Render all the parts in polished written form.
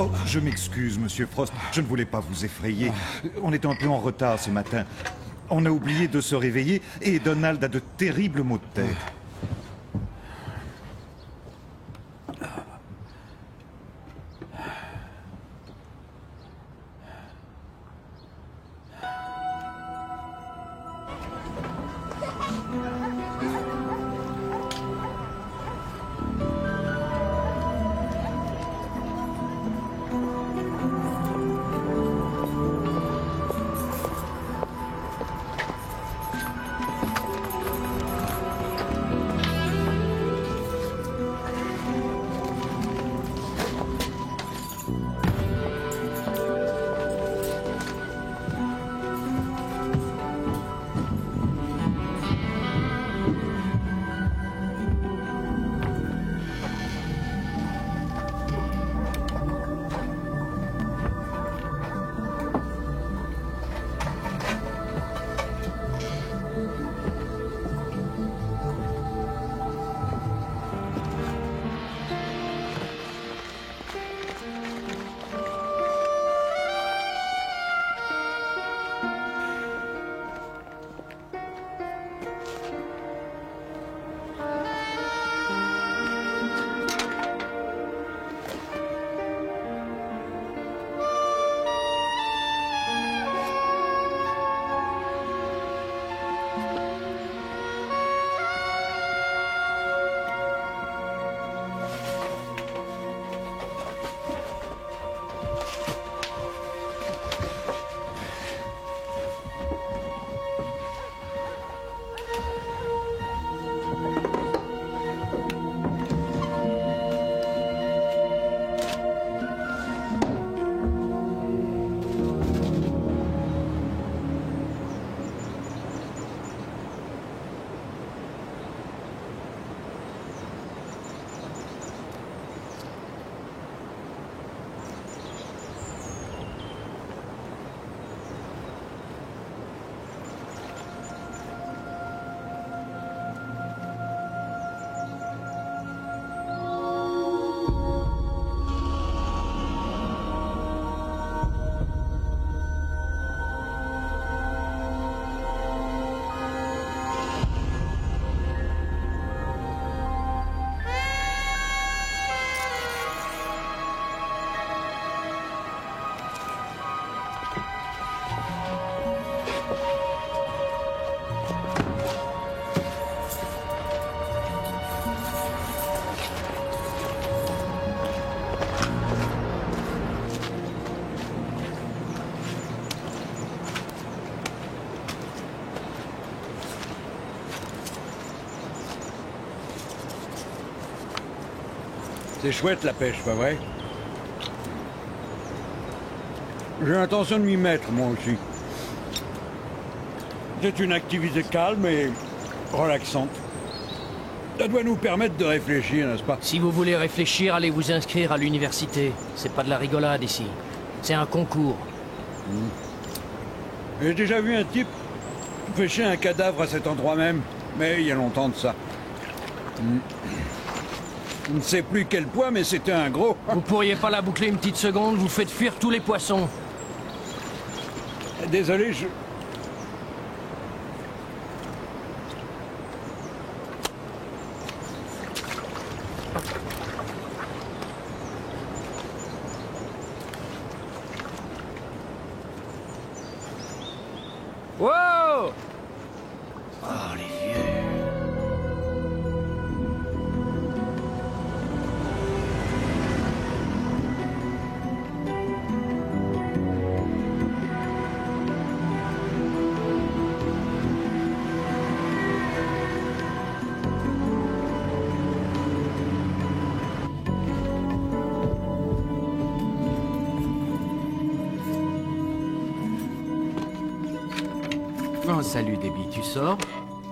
Oh, je m'excuse, Monsieur Frost. Je ne voulais pas vous effrayer. On est un peu en retard ce matin. On a oublié de se réveiller et Donald a de terribles maux de tête. C'est chouette la pêche, pas vrai? J'ai l'intention de m'y mettre, moi aussi. C'est une activité calme et relaxante. Ça doit nous permettre de réfléchir, n'est-ce pas? Si vous voulez réfléchir, allez vous inscrire à l'université. C'est pas de la rigolade ici. C'est un concours. J'ai déjà vu un type pêcher un cadavre à cet endroit même, mais il y a longtemps de ça. Je ne sais plus quel poids, mais c'était un gros. Vous pourriez pas la boucler une petite seconde? Vous faites fuir tous les poissons. Désolé, je... Wow! Oh, les vieux. Oh, salut Debbie, tu sors?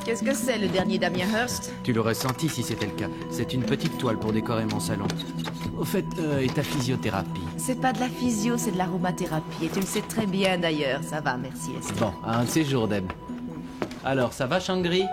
Qu'est-ce que c'est, le dernier Damien Hirst? Tu l'aurais senti si c'était le cas. C'est une petite toile pour décorer mon salon. Au fait, et ta physiothérapie? C'est pas de la physio, c'est de l'aromathérapie. Et tu le sais très bien d'ailleurs. Ça va, merci Esther. Bon, à un de ces jours, Deb. Alors, ça va, Shangri?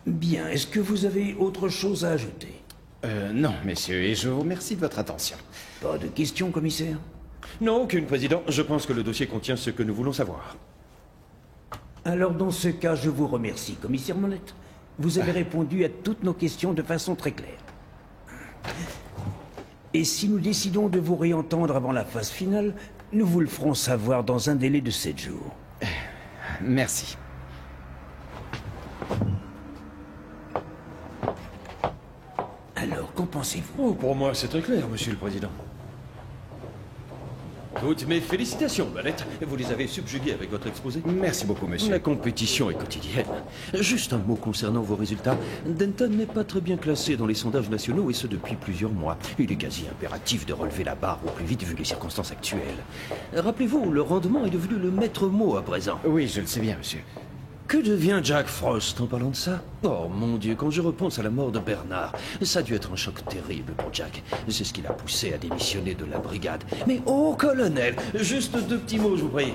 Bien, est-ce que vous avez autre chose à ajouter? Non, messieurs, et je vous remercie de votre attention. Pas de questions, commissaire? Non, aucune, Président. Je pense que le dossier contient ce que nous voulons savoir. Alors dans ce cas, je vous remercie, commissaire Monette. Vous avez répondu à toutes nos questions de façon très claire. Et si nous décidons de vous réentendre avant la phase finale, nous vous le ferons savoir dans un délai de 7 jours. Merci. Alors, qu'en pensez-vous? Oh, pour moi, c'est très clair, Monsieur le Président. Toutes mes félicitations, Valette. Vous les avez subjugués avec votre exposé. Merci beaucoup, monsieur. La compétition est quotidienne. Juste un mot concernant vos résultats. Denton n'est pas très bien classé dans les sondages nationaux, et ce depuis plusieurs mois. Il est quasi impératif de relever la barre au plus vite vu les circonstances actuelles. Rappelez-vous, le rendement est devenu le maître mot à présent. Oui, je le sais bien, monsieur. Que devient Jack Frost en parlant de ça? Oh mon Dieu, quand je repense à la mort de Bernard, ça a dû être un choc terrible pour Jack. C'est ce qui l'a poussé à démissionner de la brigade. Mais oh, colonel, juste 2 petits mots, je vous prie.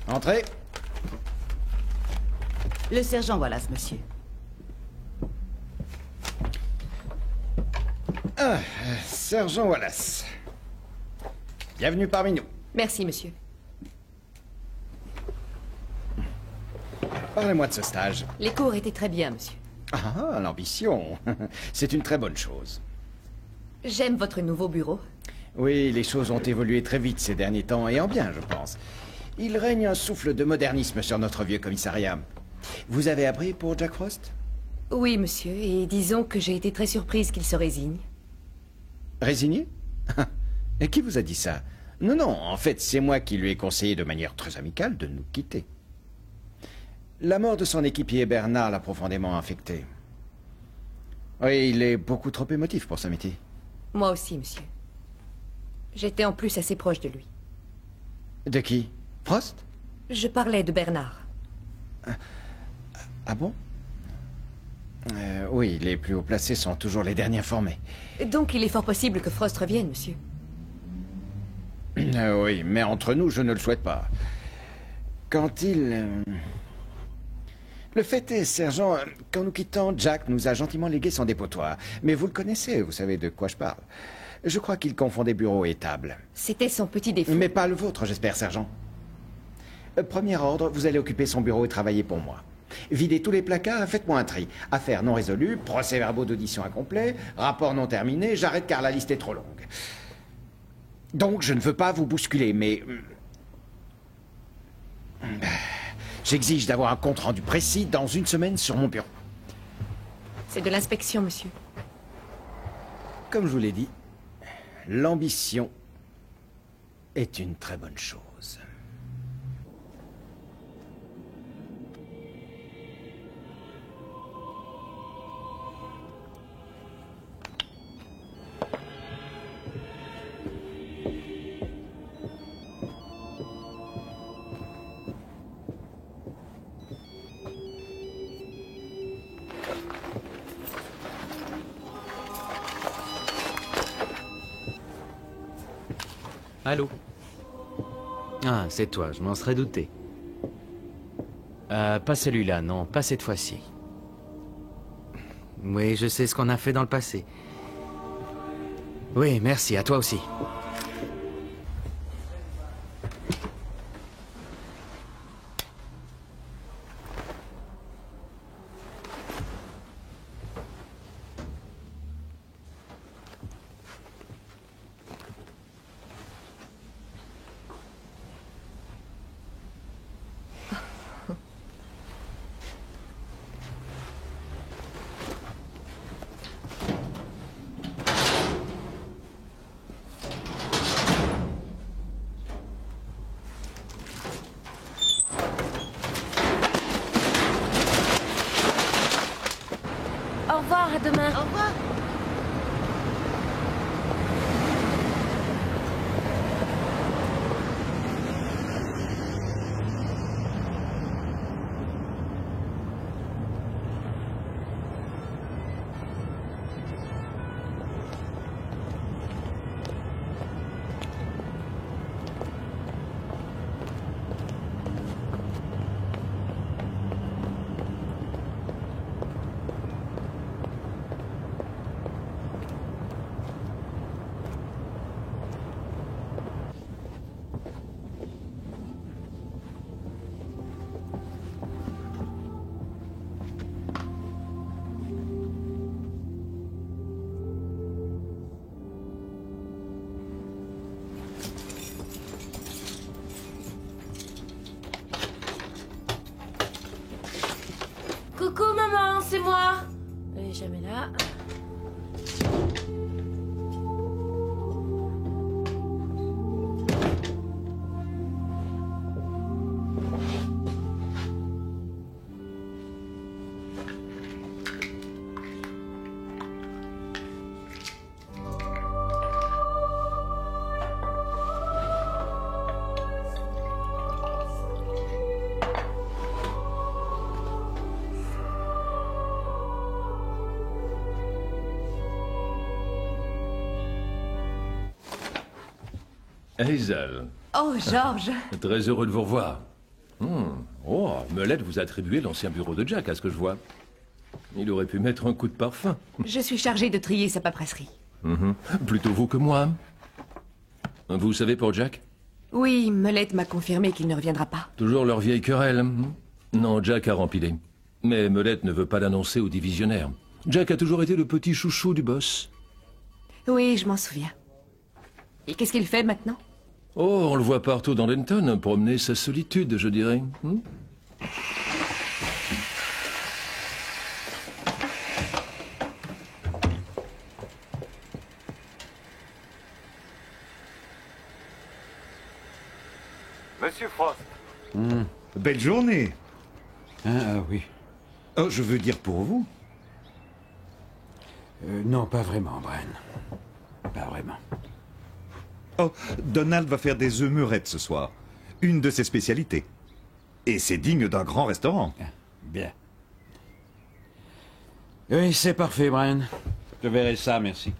Entrez. Le sergent Wallace, monsieur. Sergent Wallace. Bienvenue parmi nous. Merci, monsieur. Parlez-moi de ce stage. Les cours étaient très bien, monsieur. Ah, l'ambition. C'est une très bonne chose. J'aime votre nouveau bureau. Oui, les choses ont évolué très vite ces derniers temps, et en bien, je pense. Il règne un souffle de modernisme sur notre vieux commissariat. Vous avez appris pour Jack Frost? Oui, monsieur, et disons que j'ai été très surprise qu'il se résigne. Résigné? Et qui vous a dit ça? Non, non, en fait, c'est moi qui lui ai conseillé de manière très amicale de nous quitter. La mort de son équipier Bernard l'a profondément affecté. Oui, il est beaucoup trop émotif pour ce métier. Moi aussi, monsieur. J'étais en plus assez proche de lui. De qui? Frost? Je parlais de Bernard. Ah bon? Oui, les plus haut placés sont toujours les derniers informés. Donc il est fort possible que Frost revienne, monsieur. Oui, mais entre nous, je ne le souhaite pas. Quand il... Le fait est, sergent, qu'en nous quittant, Jack nous a gentiment légué son dépotoir. Mais vous le connaissez, vous savez de quoi je parle. Je crois qu'il confondait bureau et table. C'était son petit défaut. Mais pas le vôtre, j'espère, sergent. Premier ordre, vous allez occuper son bureau et travailler pour moi. Videz tous les placards, faites-moi un tri. Affaires non résolues, procès-verbaux d'audition incomplets, rapports non terminés, j'arrête car la liste est trop longue. Donc, je ne veux pas vous bousculer, mais... J'exige d'avoir un compte-rendu précis dans 1 semaine sur mon bureau. C'est de l'inspection, monsieur. Comme je vous l'ai dit, l'ambition est une très bonne chose. Allô? Ah, c'est toi, je m'en serais douté. Pas celui-là, non, pas cette fois-ci. Oui, je sais ce qu'on a fait dans le passé. Oui, merci, à toi aussi. revoir, à demain. Au revoir. Coucou maman, c'est moi. Elle est jamais là. Hazel, Oh, Georges. très heureux de vous revoir. Oh, Melette vous a attribué l'ancien bureau de Jack, à ce que je vois. Il aurait pu mettre un coup de parfum. Je suis chargée de trier sa paperasserie. Plutôt vous que moi. Vous savez pour Jack? Oui, Melette m'a confirmé qu'il ne reviendra pas. Toujours leur vieille querelle. Non, Jack a rempilé. Mais Melette ne veut pas l'annoncer aux divisionnaires. Jack a toujours été le petit chouchou du boss. Oui, je m'en souviens. Et qu'est-ce qu'il fait maintenant? Oh, on le voit partout dans Denton, promener sa solitude, je dirais. Monsieur Frost. Belle journée. Oui. Oh, je veux dire pour vous. Non, pas vraiment, Bren. Pas vraiment. Oh, Donald va faire des œufs meurettes ce soir. Une de ses spécialités. Et c'est digne d'un grand restaurant. Bien. Oui, c'est parfait, Brian. Je verrai ça, merci.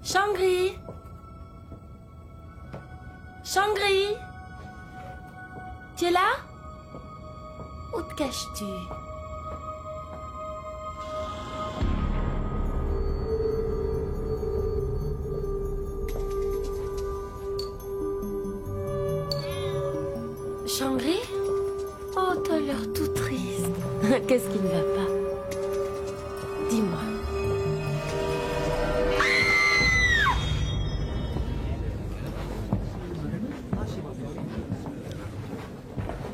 Shangri. Shangri. Tu es là? Où te caches-tu? Shangri? Oh, t'as l'air tout triste. Qu'est-ce qui ne va pas? Dis-moi.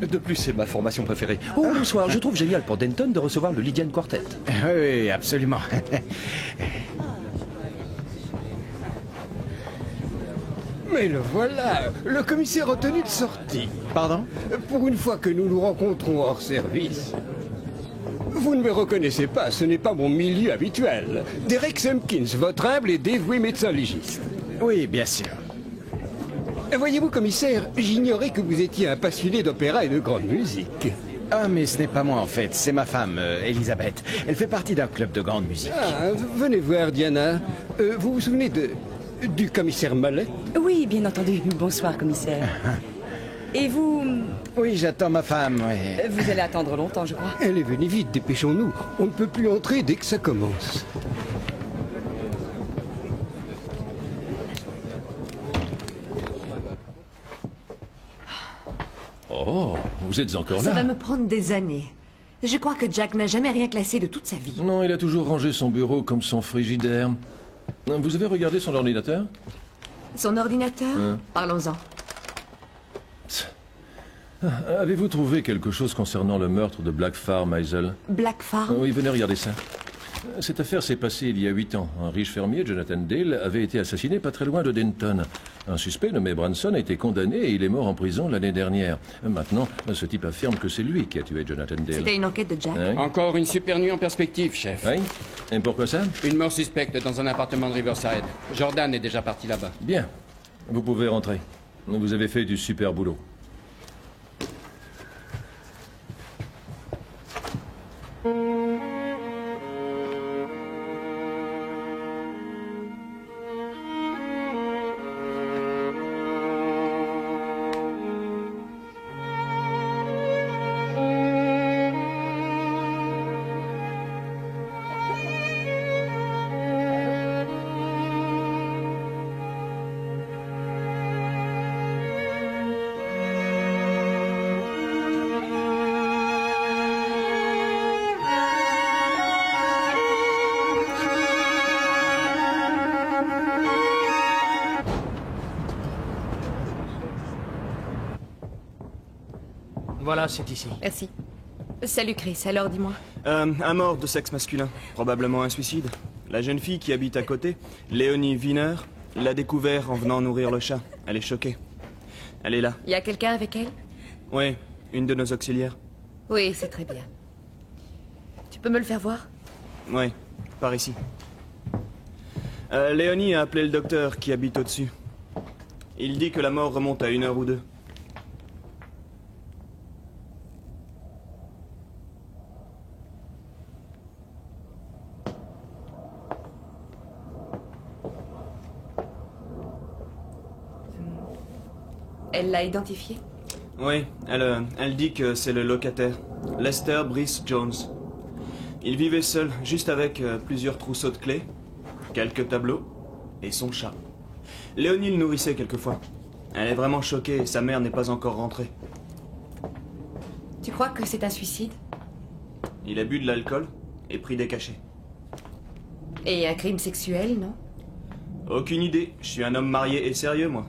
De plus, c'est ma formation préférée. Oh, bonsoir, je trouve génial pour Denton de recevoir le Lydian Quartet. Oui, absolument. Mais le voilà, le commissaire en tenue de sortie. Pardon? Pour une fois que nous nous rencontrons hors service. Vous ne me reconnaissez pas, ce n'est pas mon milieu habituel. Derek Simpkins, votre humble et dévoué médecin légiste. Oui, bien sûr. Voyez-vous, commissaire, j'ignorais que vous étiez un passionné d'opéra et de grande musique. Ah, mais ce n'est pas moi en fait, c'est ma femme, Elisabeth. Elle fait partie d'un club de grande musique. Ah, venez voir, Diana. Vous vous souvenez du commissaire Mallet? Oui, bien entendu. Bonsoir, commissaire. Et vous... Oui, j'attends ma femme, oui. Vous allez attendre longtemps, je crois. Elle est venue vite, dépêchons-nous. On ne peut plus entrer dès que ça commence. Oh, vous êtes encore Ça là? va me prendre des années. Je crois que Jack n'a jamais rien classé de toute sa vie. Non, il a toujours rangé son bureau comme son frigidaire. Vous avez regardé son ordinateur? Son ordinateur? Parlons-en. Avez-vous trouvé quelque chose concernant le meurtre de Black Farm, Isle? Black Farm? Oui, venez regarder ça. Cette affaire s'est passée il y a 8 ans. Un riche fermier, Jonathan Dale, avait été assassiné pas très loin de Denton. Un suspect nommé Branson a été condamné et il est mort en prison l'année dernière. Maintenant, ce type affirme que c'est lui qui a tué Jonathan Dale. C'était une enquête de Jack. Oui. Encore une super nuit en perspective, chef. Oui. Et pourquoi ça? Une mort suspecte dans un appartement de Riverside. Jordan est déjà parti là-bas. Bien. Vous pouvez rentrer. Vous avez fait du super boulot. Voilà, c'est ici. Merci. Salut Chris, alors dis-moi. Un mort de sexe masculin. Probablement un suicide. La jeune fille qui habite à côté, Léonie Wiener, l'a découvert en venant nourrir le chat. Elle est choquée. Elle est là. Y a quelqu'un avec elle? Oui, une de nos auxiliaires. Oui, c'est très bien. Tu peux me le faire voir? Oui, par ici. Léonie a appelé le docteur qui habite au-dessus. Il dit que la mort remonte à 1 heure ou 2. Elle l'a identifié? Oui, elle dit que c'est le locataire, Lester Brice Jones. Il vivait seul, juste avec plusieurs trousseaux de clés, quelques tableaux et son chat. Léonie le nourrissait quelquefois. Elle est vraiment choquée et sa mère n'est pas encore rentrée. Tu crois que c'est un suicide? Il a bu de l'alcool et pris des cachets. Et un crime sexuel, non? Aucune idée, je suis un homme marié et sérieux, moi.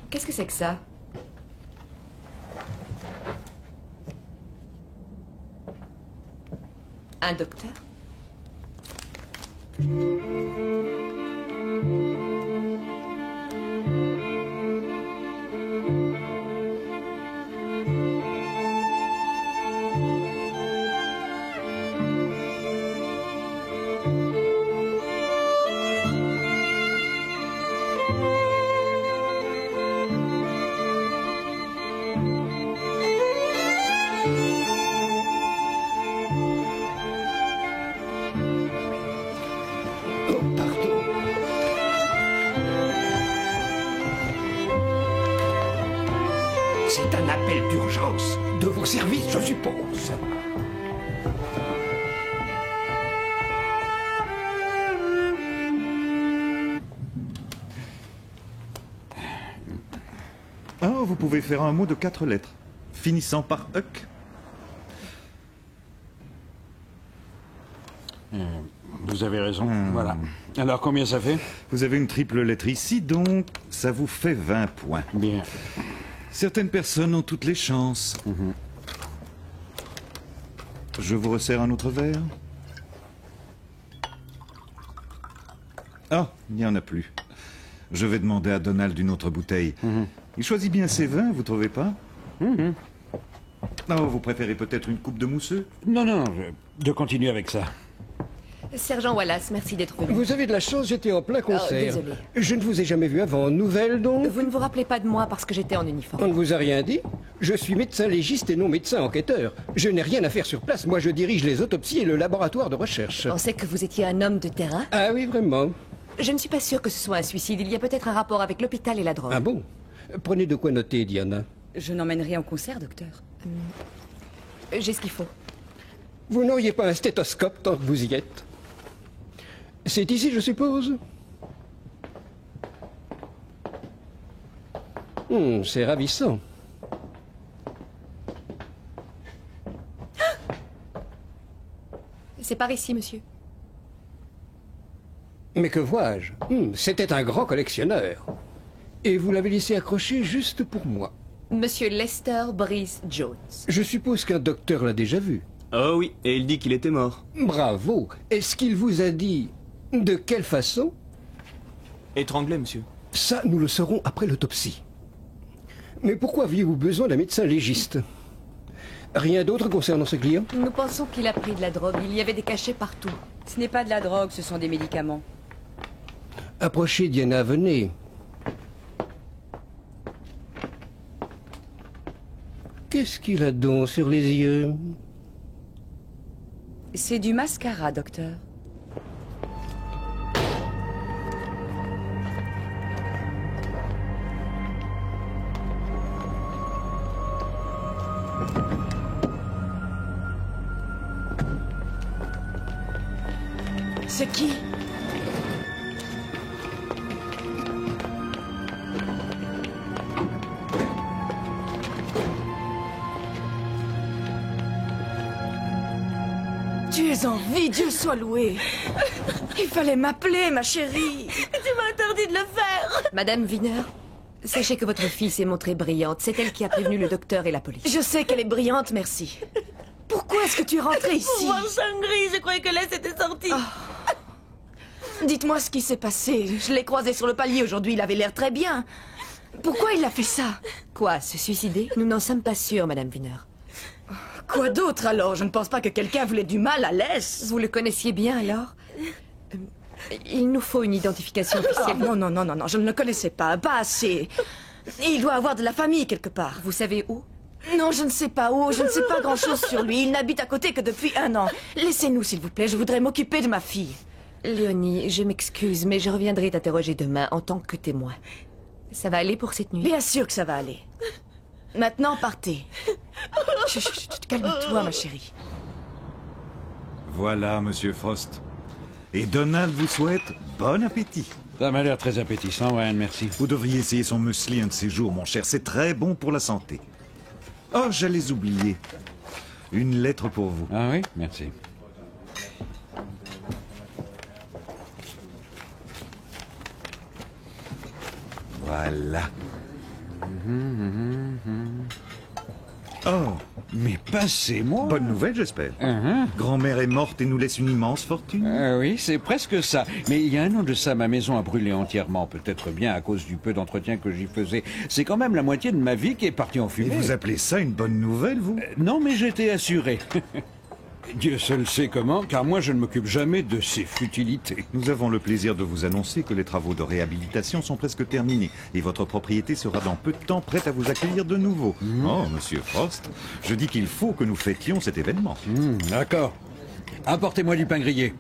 Qu'est-ce que c'est que ça? Un docteur? C'est un appel d'urgence. De vos services, je suppose. Oh, vous pouvez faire un mot de 4 lettres, finissant par Huck. Vous avez raison, voilà. Alors, combien ça fait? Vous avez une triple lettre ici, donc ça vous fait 20 points. Bien. Certaines personnes ont toutes les chances. Je vous resserre un autre verre. Ah, il n'y en a plus. Je vais demander à Donald une autre bouteille. Il choisit bien ses vins, vous trouvez pas? Oh, vous préférez peut-être une coupe de mousseux? Non, non, de continuer avec ça. Sergent Wallace, merci d'être venu. Vous avez de la chance, j'étais en plein concert. désolé. Je ne vous ai jamais vu avant. Nouvelle, donc? Vous ne vous rappelez pas de moi parce que j'étais en uniforme. On ne vous a rien dit? Je suis médecin légiste et non médecin enquêteur. Je n'ai rien à faire sur place. Moi, je dirige les autopsies et le laboratoire de recherche. Je pensais que vous étiez un homme de terrain. Ah oui, vraiment? Je ne suis pas sûre que ce soit un suicide. Il y a peut-être un rapport avec l'hôpital et la drogue. Ah bon? Prenez de quoi noter, Diana. Je n'emmène rien au concert, docteur. J'ai ce qu'il faut. Vous n'auriez pas un stéthoscope tant que vous y êtes? C'est ici, je suppose? C'est ravissant. Par ici, monsieur. Mais que vois-je? C'était un grand collectionneur. Et vous l'avez laissé accroché juste pour moi. Monsieur Lester Brice Jones. Je suppose qu'un docteur l'a déjà vu. Oh oui, et il dit qu'il était mort. Bravo. Est-ce qu'il vous a dit de quelle façon? Étranglé, monsieur. Ça, nous le saurons après l'autopsie. Mais pourquoi aviez-vous besoin d'un médecin légiste? Rien d'autre concernant ce client? Nous pensons qu'il a pris de la drogue. Il y avait des cachets partout. Ce n'est pas de la drogue, ce sont des médicaments. Approchez, Diana, venez. Qu'est-ce qu'il a donc sur les yeux? C'est du mascara, docteur. C'est qui? Tu es en vie, Dieu soit loué. Il fallait m'appeler, ma chérie. Tu m'as interdit de le faire. Madame Wiener, sachez que votre fille s'est montrée brillante. C'est elle qui a prévenu le docteur et la police. Je sais qu'elle est brillante, merci. Pourquoi est-ce que tu es rentrée ici? Pour voir Shangri, je croyais que l'Est était sorti. Dites-moi ce qui s'est passé. Je l'ai croisé sur le palier aujourd'hui, il avait l'air très bien. Pourquoi il a fait ça? Quoi, se suicider? Nous n'en sommes pas sûrs, Madame Wiener. Quoi d'autre alors? Je ne pense pas que quelqu'un voulait du mal à l'Est. Vous le connaissiez bien alors? Il nous faut une identification officielle. Oh, non, je ne le connaissais pas assez. Il doit avoir de la famille quelque part. Vous savez où? Non, je ne sais pas où, je ne sais pas grand-chose sur lui. Il n'habite à côté que depuis 1 an. Laissez-nous, s'il vous plaît, je voudrais m'occuper de ma fille. Léonie, je m'excuse, mais je reviendrai t'interroger demain en tant que témoin. Ça va aller pour cette nuit? Bien sûr que ça va aller. Maintenant, partez. Chut, calme-toi, ma chérie. Voilà, Monsieur Frost. Et Donald vous souhaite bon appétit. Ça m'a l'air très appétissant, Wayne, merci. Vous devriez essayer son muesli un de ces jours, mon cher. C'est très bon pour la santé. Oh, j'allais oublier. Une lettre pour vous. Ah oui, merci. Voilà. Oh, mais passez-moi. Bonne nouvelle, j'espère. Grand-mère est morte et nous laisse une immense fortune. Oui, c'est presque ça. Mais il y a un an de ça, ma maison a brûlé entièrement. Peut-être bien à cause du peu d'entretien que j'y faisais. C'est quand même la moitié de ma vie qui est partie en fumée. Et vous appelez ça une bonne nouvelle, vous? Non, mais j'étais assuré. Dieu seul sait comment, car moi je ne m'occupe jamais de ces futilités. Nous avons le plaisir de vous annoncer que les travaux de réhabilitation sont presque terminés et votre propriété sera dans peu de temps prête à vous accueillir de nouveau. Oh, Monsieur Frost, je dis qu'il faut que nous fêtions cet événement. D'accord. Apportez-moi du pain grillé.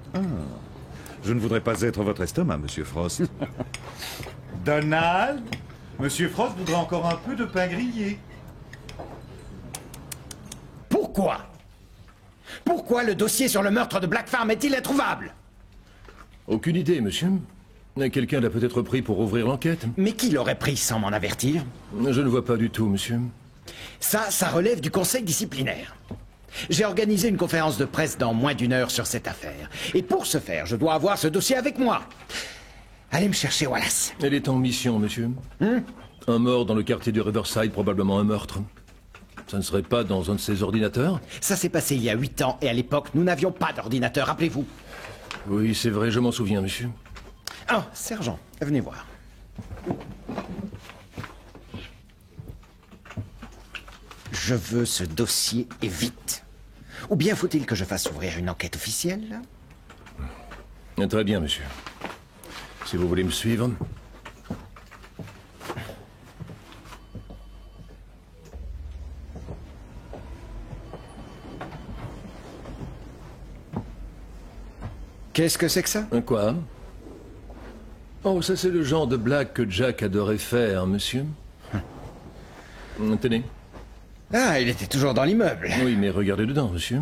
Je ne voudrais pas être votre estomac, Monsieur Frost. Donald, Monsieur Frost voudrait encore un peu de pain grillé. Pourquoi? Pourquoi le dossier sur le meurtre de Black Farm est-il introuvable? Aucune idée, monsieur. Quelqu'un l'a peut-être pris pour ouvrir l'enquête. Mais qui l'aurait pris sans m'en avertir? Je ne vois pas du tout, monsieur. Ça relève du conseil disciplinaire. J'ai organisé une conférence de presse dans moins d'1 heure sur cette affaire. Et pour ce faire, je dois avoir ce dossier avec moi. Allez me chercher Wallace. Elle est en mission, monsieur. Un mort dans le quartier du Riverside, probablement un meurtre. Ça ne serait pas dans un de ses ordinateurs? Ça s'est passé il y a 8 ans, et à l'époque, nous n'avions pas d'ordinateur, rappelez-vous. Oui, c'est vrai, je m'en souviens, monsieur. Ah, sergent, venez voir. Je veux ce dossier et vite. Ou bien faut-il que je fasse ouvrir une enquête officielle? Très bien, monsieur. Si vous voulez me suivre... Qu'est-ce que c'est que ça? Quoi? Oh, ça c'est le genre de blague que Jack adorait faire, monsieur. Tenez. Ah, il était toujours dans l'immeuble. Oui, mais regardez dedans, monsieur.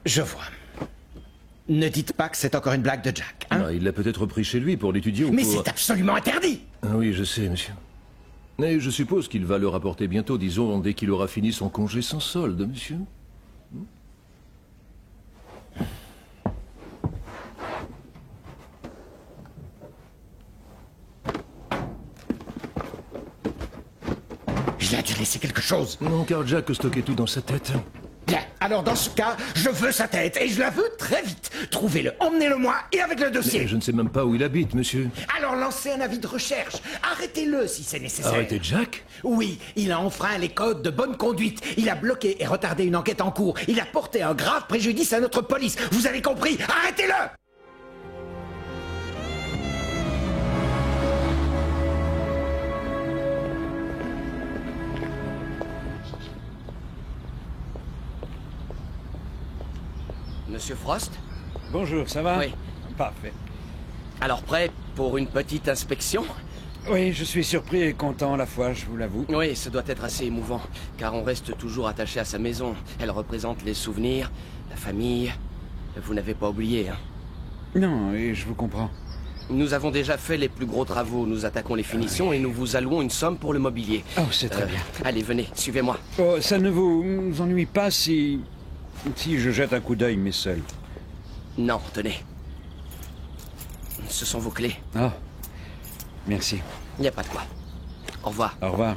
Je vois. Ne dites pas que c'est encore une blague de Jack, hein? Il l'a peut-être pris chez lui pour l'étudier ou Mais pour... c'est absolument interdit! Oui, je sais, monsieur. Et je suppose qu'il va le rapporter bientôt, disons, dès qu'il aura fini son congé sans solde, monsieur. Il a dû laisser quelque chose. Non, car Jack stockait tout dans sa tête. Bien, alors dans ce cas, je veux sa tête, et je la veux très vite. Trouvez-le, emmenez-le-moi, et avec le dossier. Mais je ne sais même pas où il habite, monsieur. Alors lancez un avis de recherche. Arrêtez-le si c'est nécessaire. Arrêtez Jack? Oui, il a enfreint les codes de bonne conduite. Il a bloqué et retardé une enquête en cours. Il a porté un grave préjudice à notre police. Vous avez compris? Arrêtez-le! Monsieur Frost? Bonjour, ça va? Oui. Parfait. Alors prêt pour une petite inspection? Oui, je suis surpris et content à la fois, je vous l'avoue. Oui, ça doit être assez émouvant, car on reste toujours attaché à sa maison. Elle représente les souvenirs, la famille. Vous n'avez pas oublié, hein? Non, et je vous comprends. Nous avons déjà fait les plus gros travaux. Nous attaquons les finitions et nous vous allouons une somme pour le mobilier. Oh, c'est très bien. Allez, venez, suivez-moi. Oh, ça ne vous ennuie pas si je jette un coup d'œil, mais seul? Non, tenez. Ce sont vos clés. Ah, merci. Il n'y a pas de quoi. Au revoir. Au revoir.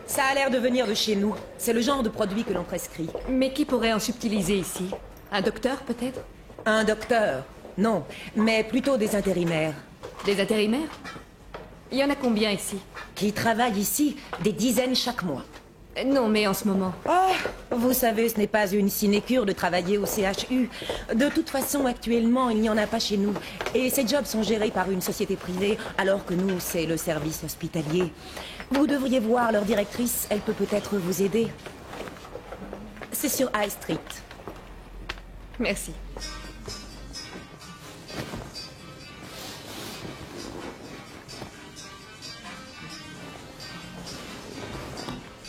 Ça a l'air de venir de chez nous. C'est le genre de produit que l'on prescrit. Mais qui pourrait en subtiliser ici? Un docteur, peut-être? Un docteur? Non, mais plutôt des intérimaires. Des intérimaires? Il y en a combien ici? Qui travaillent ici? Des dizaines chaque mois. Non, mais en ce moment. Oh, vous savez, ce n'est pas une sinécure de travailler au CHU. De toute façon, actuellement, il n'y en a pas chez nous. Et ces jobs sont gérés par une société privée, alors que nous, c'est le service hospitalier. Vous devriez voir leur directrice, elle peut peut-être vous aider. C'est sur High Street. Merci.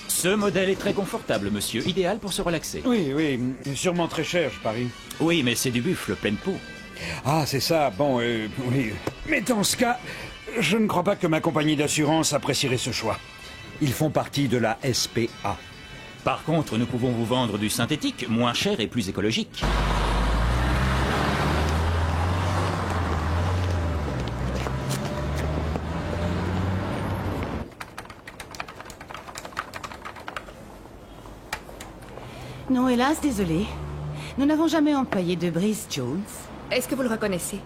Ce modèle est très confortable, monsieur. Idéal pour se relaxer. Oui, oui. Sûrement très cher, je parie. Oui, mais c'est du buffle pleine peau. Ah, c'est ça. Bon, oui. Mais dans ce cas, je ne crois pas que ma compagnie d'assurance apprécierait ce choix. Ils font partie de la SPA. Par contre, nous pouvons vous vendre du synthétique, moins cher et plus écologique. Non, hélas, désolé. Nous n'avons jamais employé de Brice Jones. Est-ce que vous le reconnaissez?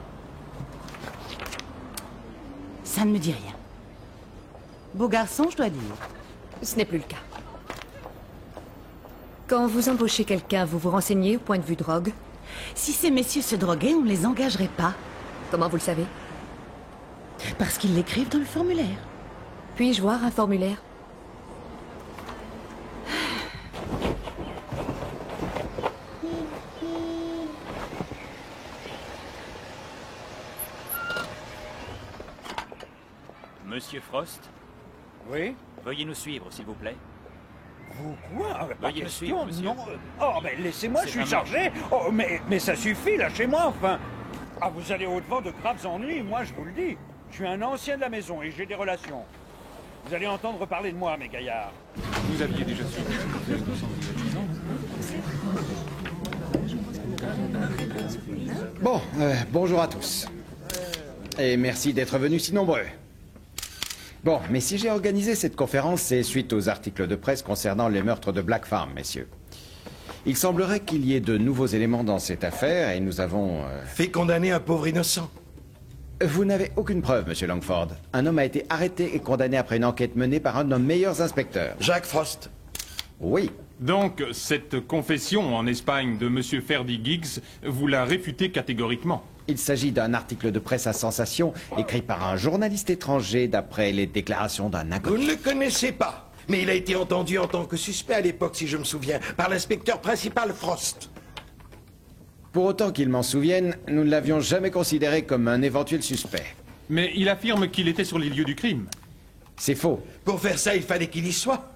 Ça ne me dit rien. Beau garçon, je dois dire. Ce n'est plus le cas. Quand vous embauchez quelqu'un, vous vous renseignez au point de vue drogue? Si ces messieurs se droguaient, on ne les engagerait pas. Comment vous le savez? Parce qu'ils l'écrivent dans le formulaire. Puis-je voir un formulaire? Monsieur Frost? Oui? Veuillez nous suivre, s'il vous plaît. Vous quoi? Veuillez me suivre, monsieur. Non. Oh, mais laissez-moi, je suis vraiment- chargé. Oh, mais ça suffit, lâchez-moi, enfin. Ah, vous allez au-devant de graves ennuis, moi, je vous le dis. Je suis un ancien de la maison et j'ai des relations. Vous allez entendre parler de moi, mes gaillards. Vous aviez déjà su. Bon, bonjour à tous. Et merci d'être venus si nombreux. Bon, mais si j'ai organisé cette conférence, c'est suite aux articles de presse concernant les meurtres de Black Farm, messieurs. Il semblerait qu'il y ait de nouveaux éléments dans cette affaire et nous avons... Fait condamner un pauvre innocent. Vous n'avez aucune preuve, monsieur Langford. Un homme a été arrêté et condamné après une enquête menée par un de nos meilleurs inspecteurs. Jack Frost. Oui. Donc, cette confession en Espagne de monsieur Ferdy Giggs, vous la réfutez catégoriquement? Il s'agit d'un article de presse à sensation écrit par un journaliste étranger d'après les déclarations d'un inconnu. Vous ne le connaissez pas, mais il a été entendu en tant que suspect à l'époque, si je me souviens, par l'inspecteur principal Frost. Pour autant qu'il m'en souvienne, nous ne l'avions jamais considéré comme un éventuel suspect. Mais il affirme qu'il était sur les lieux du crime. C'est faux. Pour faire ça, il fallait qu'il y soit.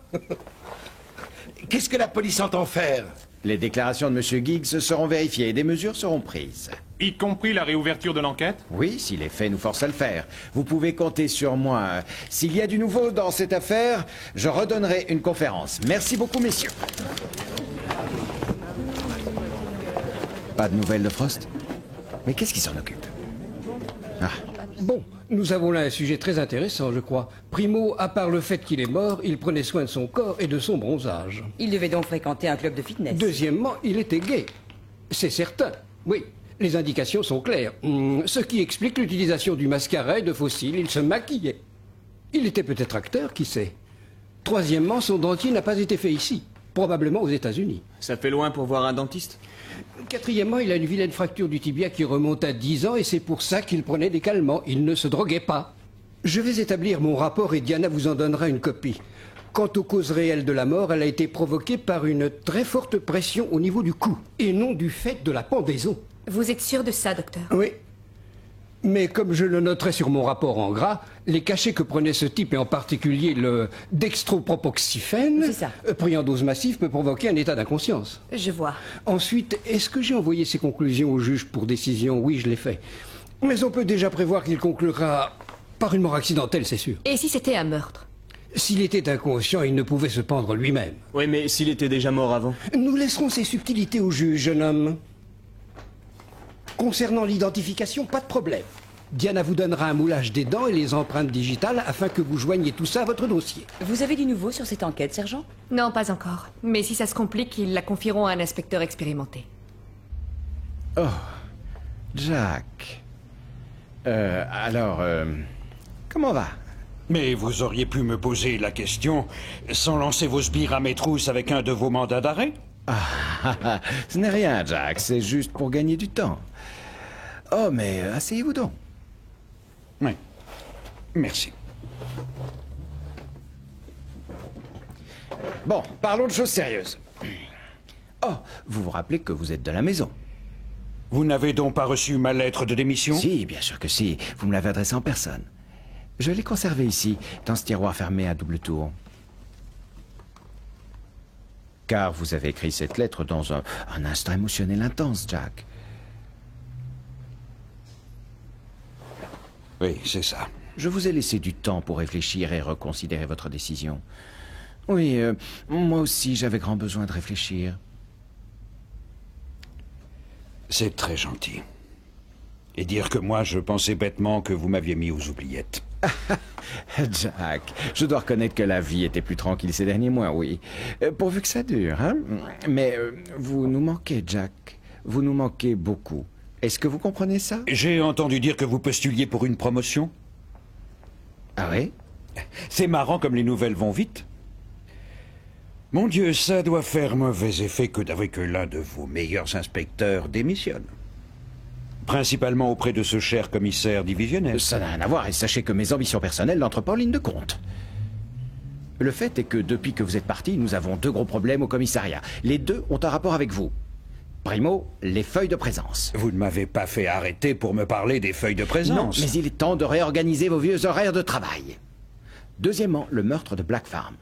Qu'est-ce que la police entend faire? Les déclarations de M. Giggs seront vérifiées et des mesures seront prises. Y compris la réouverture de l'enquête? Oui, si les faits nous forcent à le faire. Vous pouvez compter sur moi. S'il y a du nouveau dans cette affaire, je redonnerai une conférence. Merci beaucoup, messieurs. Pas de nouvelles de Frost? Mais qu'est-ce qui s'en occupe? Ah. Bon, nous avons là un sujet très intéressant, je crois. Primo, à part le fait qu'il est mort, il prenait soin de son corps et de son bronzage. Il devait donc fréquenter un club de fitness. Deuxièmement, il était gay. C'est certain. Oui, les indications sont claires. Ce qui explique l'utilisation du mascara et de faux cils. Il se maquillait. Il était peut-être acteur, qui sait. Troisièmement, son dentier n'a pas été fait ici. Probablement aux États-Unis. Ça fait loin pour voir un dentiste? Quatrièmement, il a une vilaine fracture du tibia qui remonte à 10 ans et c'est pour ça qu'il prenait des calmants. Il ne se droguait pas. Je vais établir mon rapport et Diana vous en donnera une copie. Quant aux causes réelles de la mort, elle a été provoquée par une très forte pression au niveau du cou et non du fait de la pendaison. Vous êtes sûr de ça, docteur? Oui. Mais comme je le noterai sur mon rapport en gras, les cachets que prenait ce type, et en particulier le dextropropoxyphène, pris en dose massive, peut provoquer un état d'inconscience. Je vois. Ensuite, est-ce que j'ai envoyé ces conclusions au juge pour décision? Oui, je l'ai fait. Mais on peut déjà prévoir qu'il conclura par une mort accidentelle, c'est sûr. Et si c'était un meurtre? S'il était inconscient, il ne pouvait se pendre lui-même. Oui, mais s'il était déjà mort avant? Nous laisserons ces subtilités au juge, jeune homme. Concernant l'identification, pas de problème. Diana vous donnera un moulage des dents et les empreintes digitales afin que vous joigniez tout ça à votre dossier. Vous avez du nouveau sur cette enquête, sergent? Non, pas encore. Mais si ça se complique, ils la confieront à un inspecteur expérimenté. Oh, Jack. Comment va? Mais vous auriez pu me poser la question sans lancer vos sbires à mes trousses avec un de vos mandats d'arrêt? Ce n'est rien, Jack, c'est juste pour gagner du temps. Oh, mais asseyez-vous donc. Oui, merci. Bon, parlons de choses sérieuses. Oh, vous vous rappelez que vous êtes de la maison. Vous n'avez donc pas reçu ma lettre de démission? Si, bien sûr que si. Vous me l'avez adressée en personne. Je l'ai conservée ici, dans ce tiroir fermé à double tour. Car vous avez écrit cette lettre dans un instant émotionnel intense, Jack. Oui, c'est ça. Je vous ai laissé du temps pour réfléchir et reconsidérer votre décision. Oui, moi aussi, j'avais grand besoin de réfléchir. C'est très gentil. Et dire que moi, je pensais bêtement que vous m'aviez mis aux oubliettes. Jack, je dois reconnaître que la vie était plus tranquille ces derniers mois, oui. Pourvu que ça dure, hein. Mais vous nous manquez, Jack. Vous nous manquez beaucoup. Est-ce que vous comprenez ça? J'ai entendu dire que vous postuliez pour une promotion. Ah oui? C'est marrant comme les nouvelles vont vite. Mon Dieu, ça doit faire mauvais effet que l'un de vos meilleurs inspecteurs démissionne. Principalement auprès de ce cher commissaire divisionnel. Ça n'a rien à voir, et sachez que mes ambitions personnelles n'entrent pas en ligne de compte. Le fait est que depuis que vous êtes parti, nous avons 2 gros problèmes au commissariat. Les 2 ont un rapport avec vous. Primo, les feuilles de présence. Vous ne m'avez pas fait arrêter pour me parler des feuilles de présence. Non, mais il est temps de réorganiser vos vieux horaires de travail. Deuxièmement, le meurtre de Black Farm.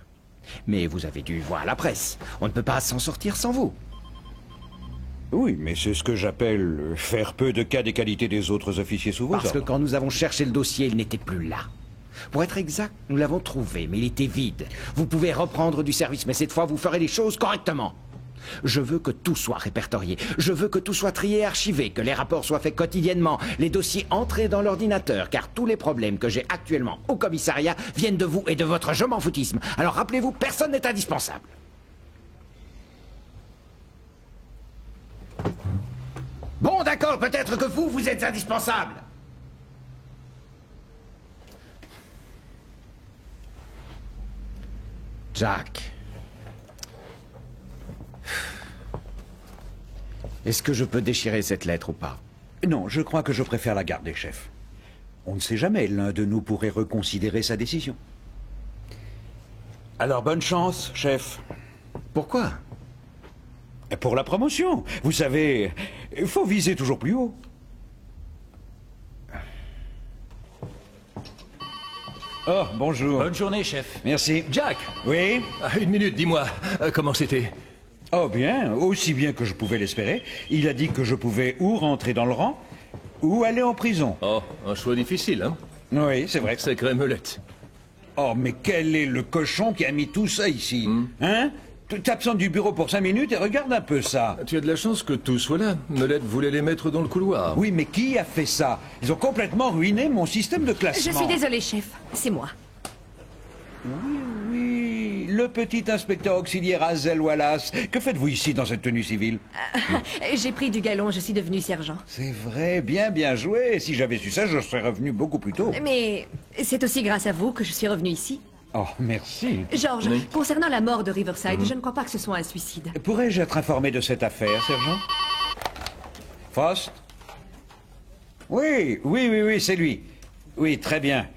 Mais vous avez dû voir la presse. On ne peut pas s'en sortir sans vous. Oui, mais c'est ce que j'appelle faire peu de cas des qualités des autres officiers sous vos ordres. Parce que quand nous avons cherché le dossier, il n'était plus là. Pour être exact, nous l'avons trouvé, mais il était vide. Vous pouvez reprendre du service, mais cette fois, vous ferez les choses correctement. Je veux que tout soit répertorié. Je veux que tout soit trié et archivé, que les rapports soient faits quotidiennement, les dossiers entrés dans l'ordinateur, car tous les problèmes que j'ai actuellement au commissariat viennent de vous et de votre je m'en foutisme. Alors rappelez-vous, personne n'est indispensable. d'accord, peut-être que vous êtes indispensable. Jack. Est-ce que je peux déchirer cette lettre ou pas? Non, je crois que je préfère la garder, chef. On ne sait jamais, l'un de nous pourrait reconsidérer sa décision. Alors bonne chance, chef. Pourquoi? Pour la promotion. Vous savez, il faut viser toujours plus haut. Oh, bonjour. Bonne journée, chef. Merci. Jack. Oui? Une minute, dis-moi, comment c'était? Oh bien, aussi bien que je pouvais l'espérer. Il a dit que je pouvais ou rentrer dans le rang, ou aller en prison. Oh, un choix difficile, hein? Oui, c'est vrai. Sacrée Melette. Oh, mais quel est le cochon qui a mis tout ça ici? Hein? T'absentes du bureau pour 5 minutes et regarde un peu ça. Tu as de la chance que tout soit là. Melette voulait les mettre dans le couloir. Oui, mais qui a fait ça? Ils ont complètement ruiné mon système de classement. Je suis désolée, chef. C'est moi. Oui, le petit inspecteur auxiliaire Hazel Wallace. Que faites-vous ici dans cette tenue civile? J'ai pris du galon, je suis devenue sergent. C'est vrai, bien joué. Si j'avais su ça, je serais revenu beaucoup plus tôt. Mais c'est aussi grâce à vous que je suis revenue ici. Oh, merci. George, concernant la mort de Riverside, je ne crois pas que ce soit un suicide. Pourrais-je être informé de cette affaire, sergent? Frost? Oui, c'est lui. Oui, très bien.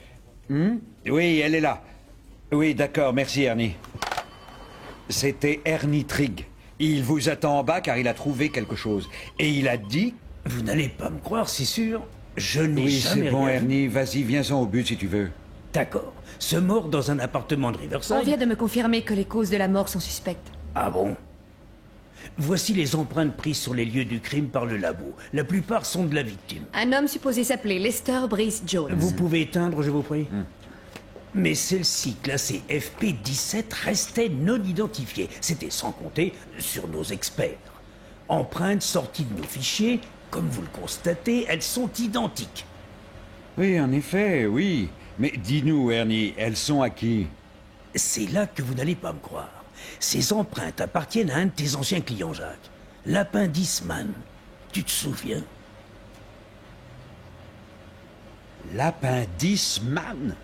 Oui, elle est là. Oui, d'accord, merci, Ernie. C'était Ernie Trigg. Il vous attend en bas car il a trouvé quelque chose. Et il a dit... Vous n'allez pas me croire, c'est sûr. Je n'ai jamais c'est bon, rien vu. Ernie, vas-y, viens-en au but si tu veux. D'accord. Se mort dans un appartement de Riverside. On vient de me confirmer que les causes de la mort sont suspectes. Ah bon? Voici les empreintes prises sur les lieux du crime par le labo. La plupart sont de la victime. Un homme supposé s'appeler Lester Brice Jones. Vous pouvez éteindre, je vous prie? Mais celle-ci, classée FP17, restait non identifiée. C'était sans compter sur nos experts. Empreintes sorties de nos fichiers, comme vous le constatez, elles sont identiques. Oui, en effet, oui. Mais dis-nous, Ernie, elles sont à qui? C'est là que vous n'allez pas me croire. Ces empreintes appartiennent à un de tes anciens clients, Jacques. L'Appendiceman. Tu te souviens? L'Appendiceman?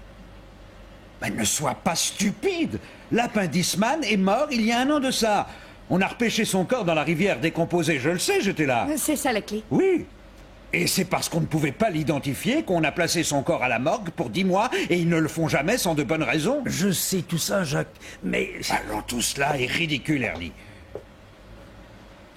Ben, ne sois pas stupide! L'Appendiceman est mort il y a 1 an de ça. On a repêché son corps dans la rivière décomposée, je le sais, j'étais là. C'est ça la clé? Oui. Et c'est parce qu'on ne pouvait pas l'identifier qu'on a placé son corps à la morgue pour 10 mois et ils ne le font jamais sans de bonnes raisons. Je sais tout ça, Jacques, mais... Alors tout cela est ridicule, Ernie.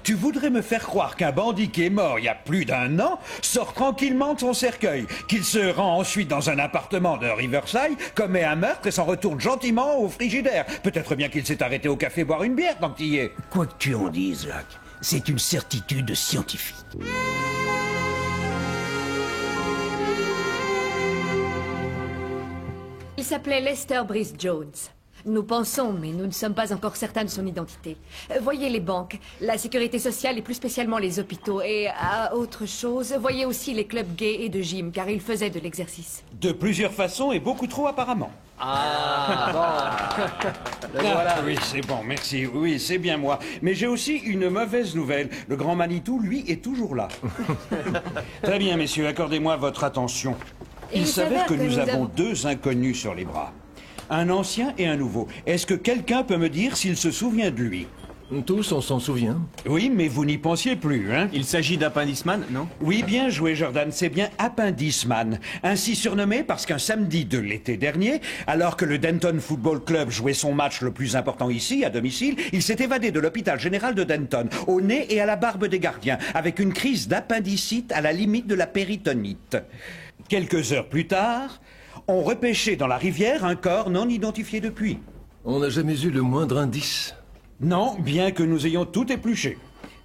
Tu voudrais me faire croire qu'un bandit qui est mort il y a plus d'1 an sort tranquillement de son cercueil, qu'il se rend ensuite dans un appartement de Riverside, commet un meurtre et s'en retourne gentiment au frigidaire. Peut-être bien qu'il s'est arrêté au café boire une bière tant qu'il y est. Quoi que tu en dises, Jacques, c'est une certitude scientifique. Il s'appelait Lester Brice Jones. Nous pensons, mais nous ne sommes pas encore certains de son identité. Voyez les banques, la sécurité sociale et plus spécialement les hôpitaux. Et autre chose, voyez aussi les clubs gays et de gym, car il faisait de l'exercice. De plusieurs façons et beaucoup trop apparemment. Voilà. Oui, c'est bon, merci. Oui, c'est bien moi. Mais j'ai aussi une mauvaise nouvelle. Le grand Manitou, lui, est toujours là. Très bien, messieurs, accordez-moi votre attention. Il s'avère que nous avons 2 inconnus sur les bras. Un ancien et un nouveau. Est-ce que quelqu'un peut me dire s'il se souvient de lui? Tous, on s'en souvient. Oui, mais vous n'y pensiez plus, hein? Il s'agit d'Appendiceman, non? Oui, bien joué, Jordan. C'est bien Appendiceman. Ainsi surnommé parce qu'un samedi de l'été dernier, alors que le Denton Football Club jouait son match le plus important ici, à domicile, il s'est évadé de l'hôpital général de Denton, au nez et à la barbe des gardiens, avec une crise d'appendicite à la limite de la péritonite. Quelques heures plus tard, on repêchait dans la rivière un corps non identifié depuis. On n'a jamais eu le moindre indice. Non, bien que nous ayons tout épluché.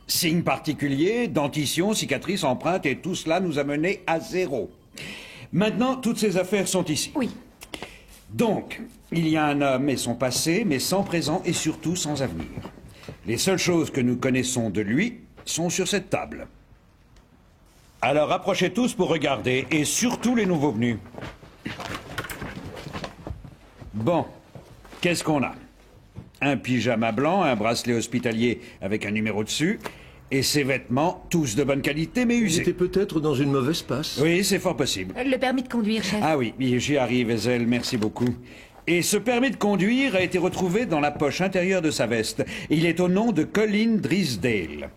Signes particuliers, dentition, cicatrices, empreintes, et tout cela nous a menés à 0. Maintenant, toutes ces affaires sont ici. Oui. Donc, il y a un homme et son passé, mais sans présent et surtout sans avenir. Les seules choses que nous connaissons de lui sont sur cette table. Alors approchez tous pour regarder, et surtout les nouveaux venus. Bon, qu'est-ce qu'on a? Un pyjama blanc, un bracelet hospitalier avec un numéro dessus, Et ses vêtements, tous de bonne qualité, mais Il usés. était peut-être dans une mauvaise passe. Oui, c'est fort possible. Le permis de conduire, chef. Ah oui, j'y arrive, Ezel, merci beaucoup. Et ce permis de conduire a été retrouvé dans la poche intérieure de sa veste. Il est au nom de Colin Drysdale.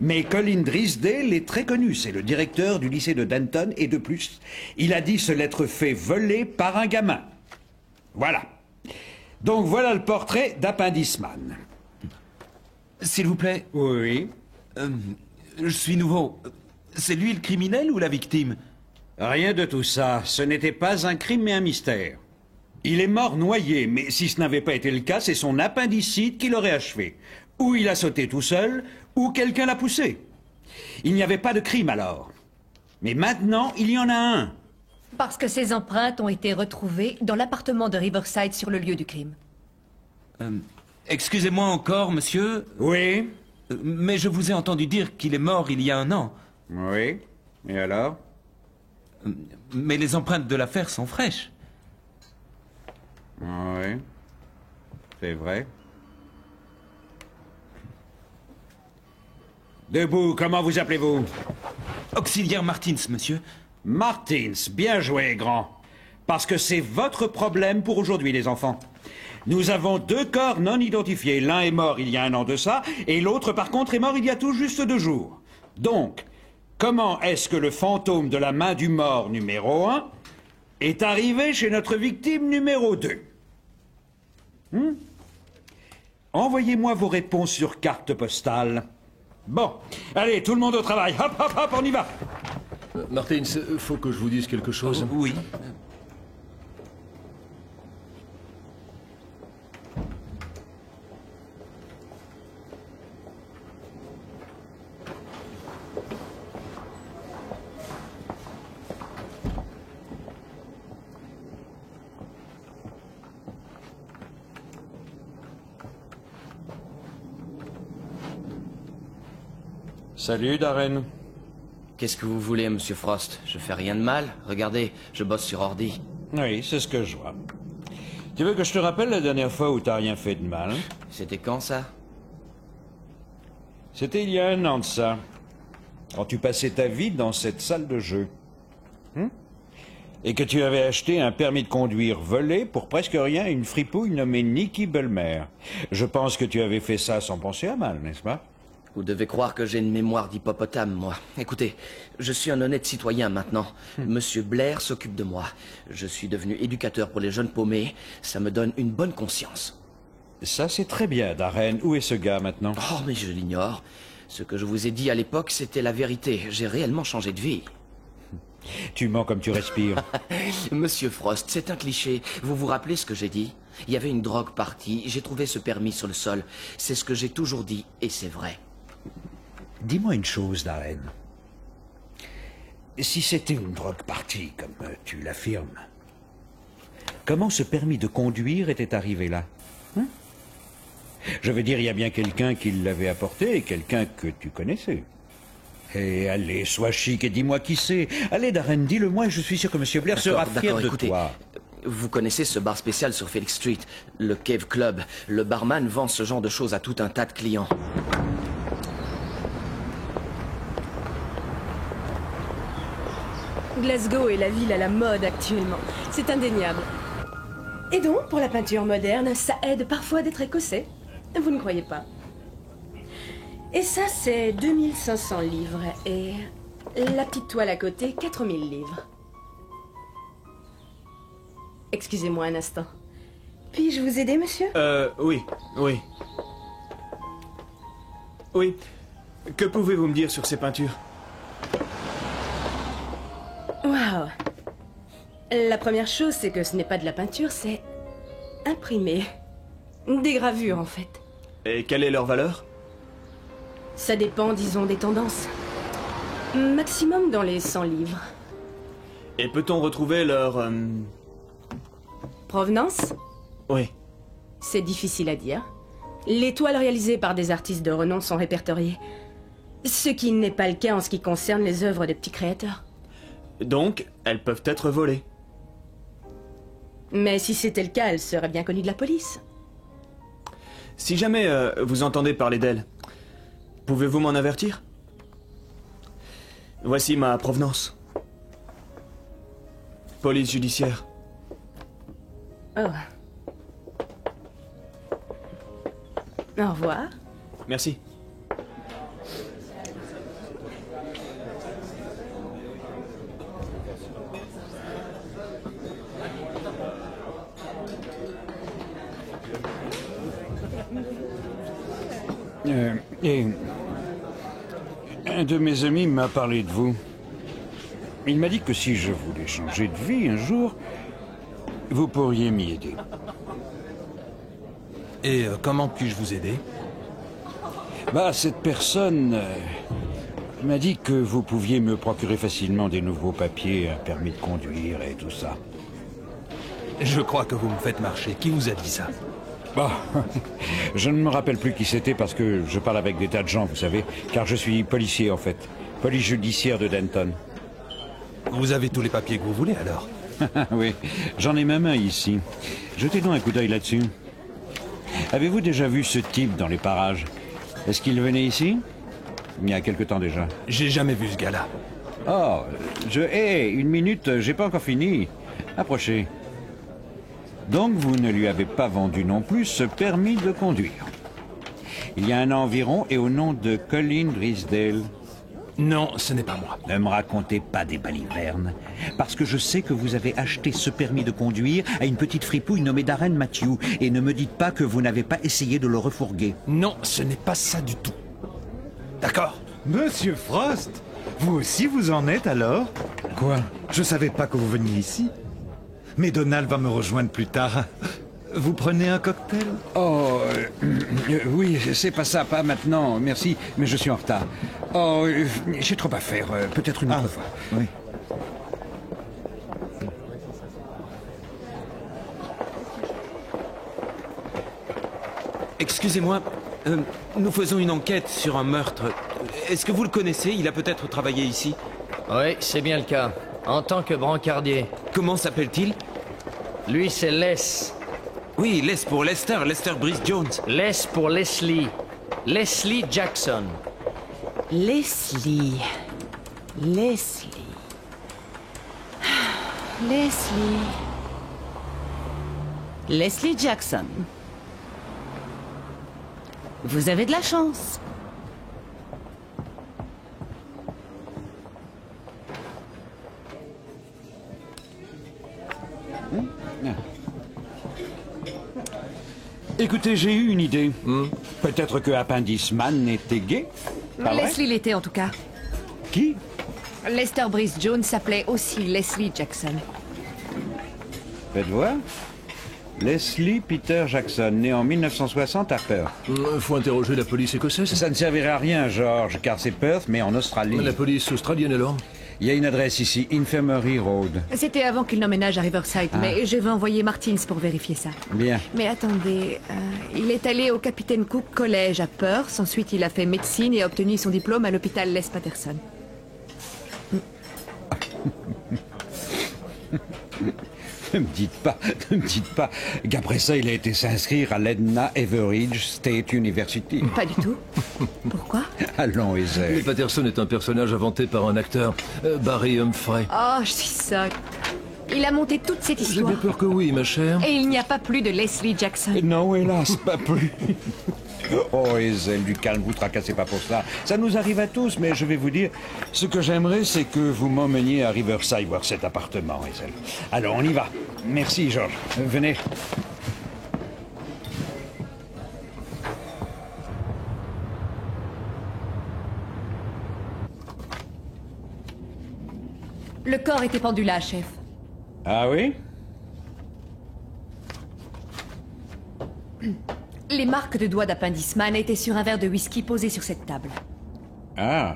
Mais Colin Drysdale est très connu, c'est le directeur du lycée de Denton, et de plus, il a dit se l'être fait voler par un gamin. Voilà. Donc voilà le portrait d'Appendiceman. S'il vous plaît. Oui. Je suis nouveau. C'est lui le criminel ou la victime? Rien de tout ça. Ce n'était pas un crime mais un mystère. Il est mort noyé, mais si ce n'avait pas été le cas, c'est son appendicite qui l'aurait achevé. Ou il a sauté tout seul, ou quelqu'un l'a poussé. Il n'y avait pas de crime alors. Mais maintenant, il y en a un. Parce que ces empreintes ont été retrouvées dans l'appartement de Riverside sur le lieu du crime. Excusez-moi encore, monsieur. Oui. Mais je vous ai entendu dire qu'il est mort il y a 1 an. Oui. Et alors? Mais les empreintes de l'affaire sont fraîches. Oui. C'est vrai. Debout, comment vous appelez-vous? Auxiliaire Martins, monsieur. Martins, bien joué, grand. Parce que c'est votre problème pour aujourd'hui, les enfants. Nous avons 2 corps non identifiés. L'un est mort il y a 1 an de ça, et l'autre, par contre, est mort il y a tout juste 2 jours. Donc, comment est-ce que le fantôme de la main du mort numéro 1 est arrivé chez notre victime numéro 2? Envoyez-moi vos réponses sur carte postale. Bon, allez, tout le monde au travail. Hop, hop, hop, on y va. Martins, faut que je vous dise quelque chose. Oui. Salut, Darren. Qu'est-ce que vous voulez, monsieur Frost? Je fais rien de mal. Regardez, je bosse sur ordi. Oui, c'est ce que je vois. Tu veux que je te rappelle la dernière fois où t'as rien fait de mal? C'était quand, ça? C'était il y a 1 an de ça. Quand tu passais ta vie dans cette salle de jeu. Et que tu avais acheté un permis de conduire volé pour presque rien à une fripouille nommée Nikki Bulmer. Je pense que tu avais fait ça sans penser à mal, n'est-ce pas? Vous devez croire que j'ai une mémoire d'hippopotame, moi. Écoutez, je suis un honnête citoyen maintenant. Monsieur Blair s'occupe de moi. Je suis devenu éducateur pour les jeunes paumés. Ça me donne une bonne conscience. Ça, c'est très bien, Darren. Où est ce gars maintenant? Oh, mais je l'ignore. Ce que je vous ai dit à l'époque, c'était la vérité. J'ai réellement changé de vie. Tu mens comme tu respires. Monsieur Frost, c'est un cliché. Vous vous rappelez ce que j'ai dit? Il y avait une drogue partie. J'ai trouvé ce permis sur le sol. C'est ce que j'ai toujours dit, et c'est vrai. Dis-moi une chose, Darren. Si c'était une drogue partie, comme tu l'affirmes, comment ce permis de conduire était arrivé là? Je veux dire, il y a bien quelqu'un qui l'avait apporté, et quelqu'un que tu connaissais. Et allez, sois chic et dis-moi qui c'est. Allez, Darren, dis-le-moi et je suis sûr que M. Blair sera fier de écoutez, toi. Vous connaissez ce bar spécial sur Felix Street, le Cave Club. Le barman vend ce genre de choses à tout un tas de clients. Glasgow est la ville à la mode actuellement. C'est indéniable. Et donc, pour la peinture moderne, ça aide parfois d'être écossais. Vous ne croyez pas? Et ça, c'est 2500 livres. Et la petite toile à côté, 4000 livres. Excusez-moi un instant. Puis-je vous aider, monsieur? Oui. Oui. Que pouvez-vous me dire sur ces peintures? Waouh! La première chose, c'est que ce n'est pas de la peinture, c'est imprimé. Des gravures, en fait. Et quelle est leur valeur? Ça dépend, disons, des tendances. Maximum dans les 100 livres. Et peut-on retrouver leur... Provenance? Oui. C'est difficile à dire. Les toiles réalisées par des artistes de renom sont répertoriées. Ce qui n'est pas le cas en ce qui concerne les œuvres de petits créateurs. Donc, elles peuvent être volées. Mais si c'était le cas, elles seraient bien connues de la police. Si jamais vous entendez parler d'elles, Pouvez-vous m'en avertir? Voici ma provenance. Police judiciaire. Oh. Au revoir. Merci. Et un de mes amis m'a parlé de vous. Il m'a dit que si je voulais changer de vie un jour, vous pourriez m'y aider. Et comment puis-je vous aider? Bah, cette personne m'a dit que vous pouviez me procurer facilement des nouveaux papiers, un permis de conduire et tout ça. Je crois que vous me faites marcher. Qui vous a dit ça? Bah, je ne me rappelle plus qui c'était parce que je parle avec des tas de gens, vous savez, car je suis policier en fait, police judiciaire de Denton. Vous avez tous les papiers que vous voulez alors? Oui, j'en ai même un ici. Jetez donc un coup d'œil là-dessus. Avez-vous déjà vu ce type dans les parages? Est-ce qu'il venait ici? Il y a quelque temps déjà. J'ai jamais vu ce gars-là. Oh, une minute, j'ai pas encore fini. Approchez. Donc vous ne lui avez pas vendu non plus ce permis de conduire. Il y a un an environ et au nom de Colin Drysdale. Non, ce n'est pas moi. Ne me racontez pas des balivernes, parce que je sais que vous avez acheté ce permis de conduire à une petite fripouille nommée Darren Matthew, et ne me dites pas que vous n'avez pas essayé de le refourguer. Non, ce n'est pas ça du tout. D'accord? Monsieur Frost, vous aussi vous en êtes alors? Quoi? Je savais pas que vous veniez ici. Mais Donald va me rejoindre plus tard. Vous prenez un cocktail? Oh, oui, c'est pas ça, pas maintenant, merci, mais je suis en retard. Oh, j'ai trop à faire, peut-être une autre fois. Oui. Excusez-moi, nous faisons une enquête sur un meurtre. Est-ce que vous le connaissez? Il a peut-être travaillé ici? Oui, c'est bien le cas. En tant que brancardier. Comment s'appelle-t-il? Lui, c'est Les. Oui, Les pour Lester Brice Jones. Les pour Leslie. Leslie Jackson. Leslie. Leslie Jackson. Vous avez de la chance. Écoutez, j'ai eu une idée. Peut-être que Appendice Man était gay. Pas vrai? Leslie l'était en tout cas. Qui? Lester Brice Jones s'appelait aussi Leslie Jackson. Faites voir. Leslie Peter Jackson, né en 1960 à Perth. Faut interroger la police écossaise. Ça ne servirait à rien, George, car c'est Perth, mais en Australie. La police australienne alors? Il y a une adresse ici, Infirmary Road. C'était avant qu'il n'emménage à Riverside, mais je vais envoyer Martins pour vérifier ça. Bien. Mais attendez, il est allé au Capitaine Cook College à Perth, ensuite il a fait médecine et a obtenu son diplôme à l'hôpital Les Patterson. Ne me dites pas qu'après ça, il a été s'inscrire à l'Edna Everidge State University. Pas du tout. Pourquoi? Allons, Hazel. Les Patterson est un personnage inventé par un acteur, Barry Humphrey. Oh, je suis sotte. Il a monté toute cette J'ai histoire. bien peur que oui, ma chère. Et il n'y a pas plus de Leslie Jackson. Non, hélas, pas plus. Oh, Hazel, du calme, vous tracassez pas pour ça. Ça nous arrive à tous, mais je vais vous dire, ce que j'aimerais, c'est que vous m'emmeniez à Riverside voir cet appartement, Hazel. Alors, on y va. Merci, George. Venez. Le corps était pendu là, chef. Ah oui? Les marques de doigts d'Appendice Man étaient sur un verre de whisky posé sur cette table. Ah,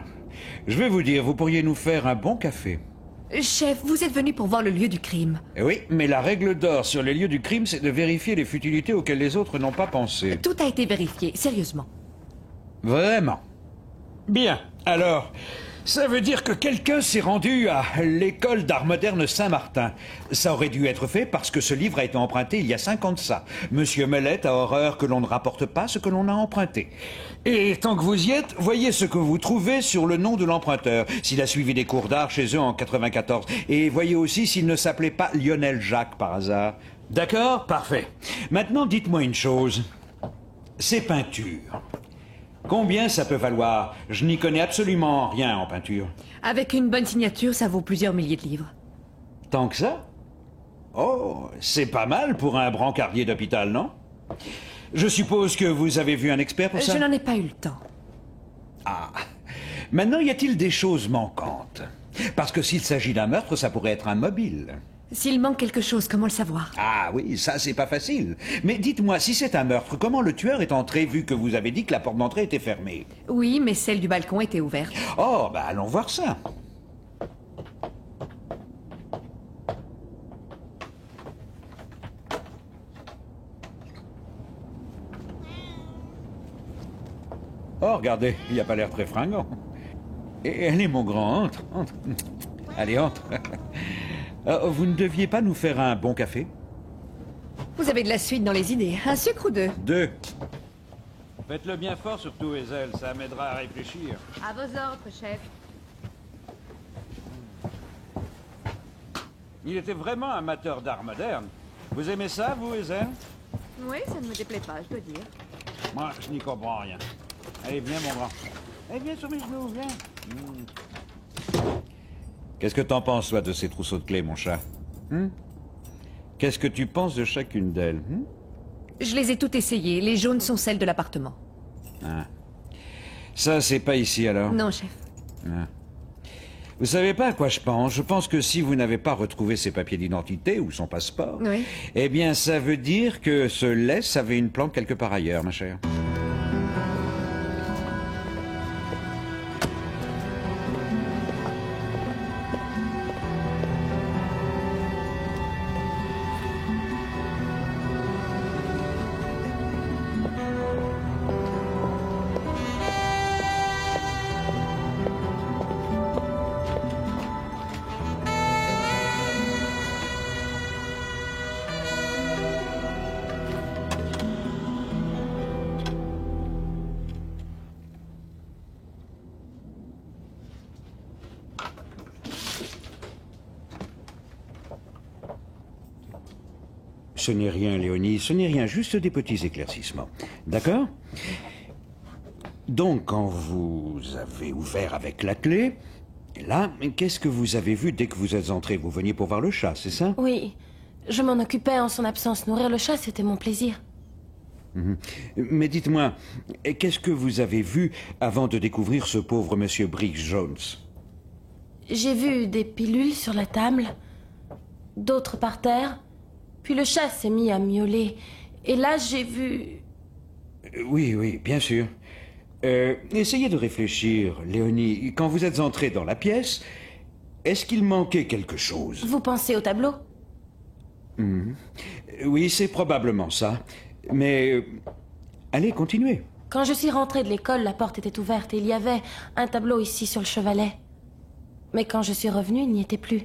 je vais vous dire, vous pourriez nous faire un bon café. Chef, vous êtes venu pour voir le lieu du crime. Oui, mais la règle d'or sur les lieux du crime, c'est de vérifier les futilités auxquelles les autres n'ont pas pensé. Tout a été vérifié, sérieusement. Vraiment? Bien. Alors, Ça veut dire que quelqu'un s'est rendu à l'école d'art moderne Saint-Martin. Ça aurait dû être fait parce que ce livre a été emprunté il y a 5 ans de ça. Monsieur Mellet a horreur que l'on ne rapporte pas ce que l'on a emprunté. Et tant que vous y êtes, voyez ce que vous trouvez sur le nom de l'emprunteur, s'il a suivi des cours d'art chez eux en 94. Et voyez aussi s'il ne s'appelait pas Lionel Jacques par hasard. D'accord? Parfait. Maintenant, dites-moi une chose. Ces peintures, combien ça peut valoir? Je n'y connais absolument rien en peinture. Avec une bonne signature, ça vaut plusieurs milliers de livres. Tant que ça? Oh, c'est pas mal pour un brancardier d'hôpital, non? Je suppose que vous avez vu un expert pour ça? Je n'en ai pas eu le temps. Ah. Maintenant, y a-t-il des choses manquantes? Parce que s'il s'agit d'un meurtre, ça pourrait être un mobile. S'il manque quelque chose, comment le savoir? Ah oui, ça c'est pas facile. Mais dites-moi, si c'est un meurtre, comment le tueur est entré vu que vous avez dit que la porte d'entrée était fermée? Oui, mais celle du balcon était ouverte. Oh, bah allons voir ça. Oh, regardez, il a pas l'air très fringant. Et allez, mon grand, entre, entre. Allez, entre. Vous ne deviez pas nous faire un bon café? Vous avez de la suite dans les idées. Un sucre ou deux? 2. Faites-le bien fort, surtout, Hazel, ça m'aidera à réfléchir. À vos ordres, chef. Il était vraiment amateur d'art moderne. Vous aimez ça, vous, Hazel? Oui, ça ne me déplaît pas, je dois dire. Moi, je n'y comprends rien. Allez, viens, mon grand. Allez, viens sur mes genoux, viens. Qu'est-ce que t'en penses, toi, de ces trousseaux de clés, mon chat? Qu'est-ce que tu penses de chacune d'elles? Je les ai toutes essayées. Les jaunes sont celles de l'appartement. Ah. Ça, c'est pas ici, alors? Non, chef. Ah. Vous savez pas à quoi je pense? Je pense que si vous n'avez pas retrouvé ses papiers d'identité ou son passeport, oui. Eh bien, ça veut dire que ce laisse avait une planque quelque part ailleurs, ma chère. Ce n'est rien, Léonie, ce n'est rien, juste des petits éclaircissements. D'accord? Donc, quand vous avez ouvert avec la clé, là, qu'est-ce que vous avez vu dès que vous êtes entré? Vous veniez pour voir le chat, c'est ça? Oui, je m'en occupais en son absence. Nourrir le chat, c'était mon plaisir. Mais dites-moi, qu'est-ce que vous avez vu avant de découvrir ce pauvre monsieur Briggs Jones? J'ai vu des pilules sur la table, d'autres par terre, puis le chat s'est mis à miauler. Et là, j'ai vu... Oui, oui, bien sûr. Essayez de réfléchir, Léonie. Quand vous êtes entrée dans la pièce, est-ce qu'il manquait quelque chose? Vous pensez au tableau? Oui, c'est probablement ça. Mais... allez, continuez. Quand je suis rentrée de l'école, la porte était ouverte et il y avait un tableau ici sur le chevalet. Mais quand je suis revenue, il n'y était plus.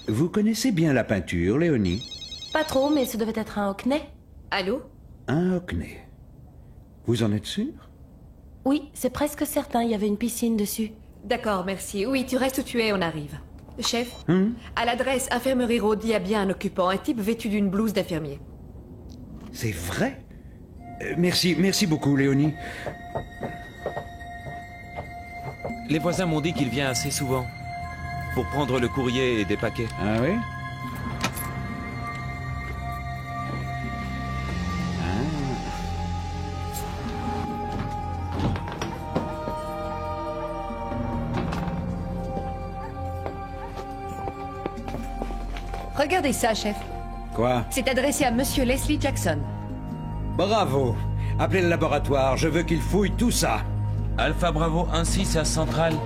Vous connaissez bien la peinture, Léonie? Pas trop, mais ce devait être un Hockney. Allô? Un Hockney. Vous en êtes sûr? Oui, c'est presque certain, il y avait une piscine dessus. D'accord, merci. Oui, tu restes où tu es, on arrive. Chef, à l'adresse Infirmerie Road, il y a bien un occupant, un type vêtu d'une blouse d'infirmier. C'est vrai? Merci beaucoup, Léonie. Les voisins m'ont dit qu'il vient assez souvent. Pour prendre le courrier et des paquets. Ah oui? Regardez ça, chef. Quoi? C'est adressé à Monsieur Leslie Jackson. Bravo. Appelez le laboratoire, je veux qu'il fouille tout ça. Alpha Bravo 1-6 à Centrale.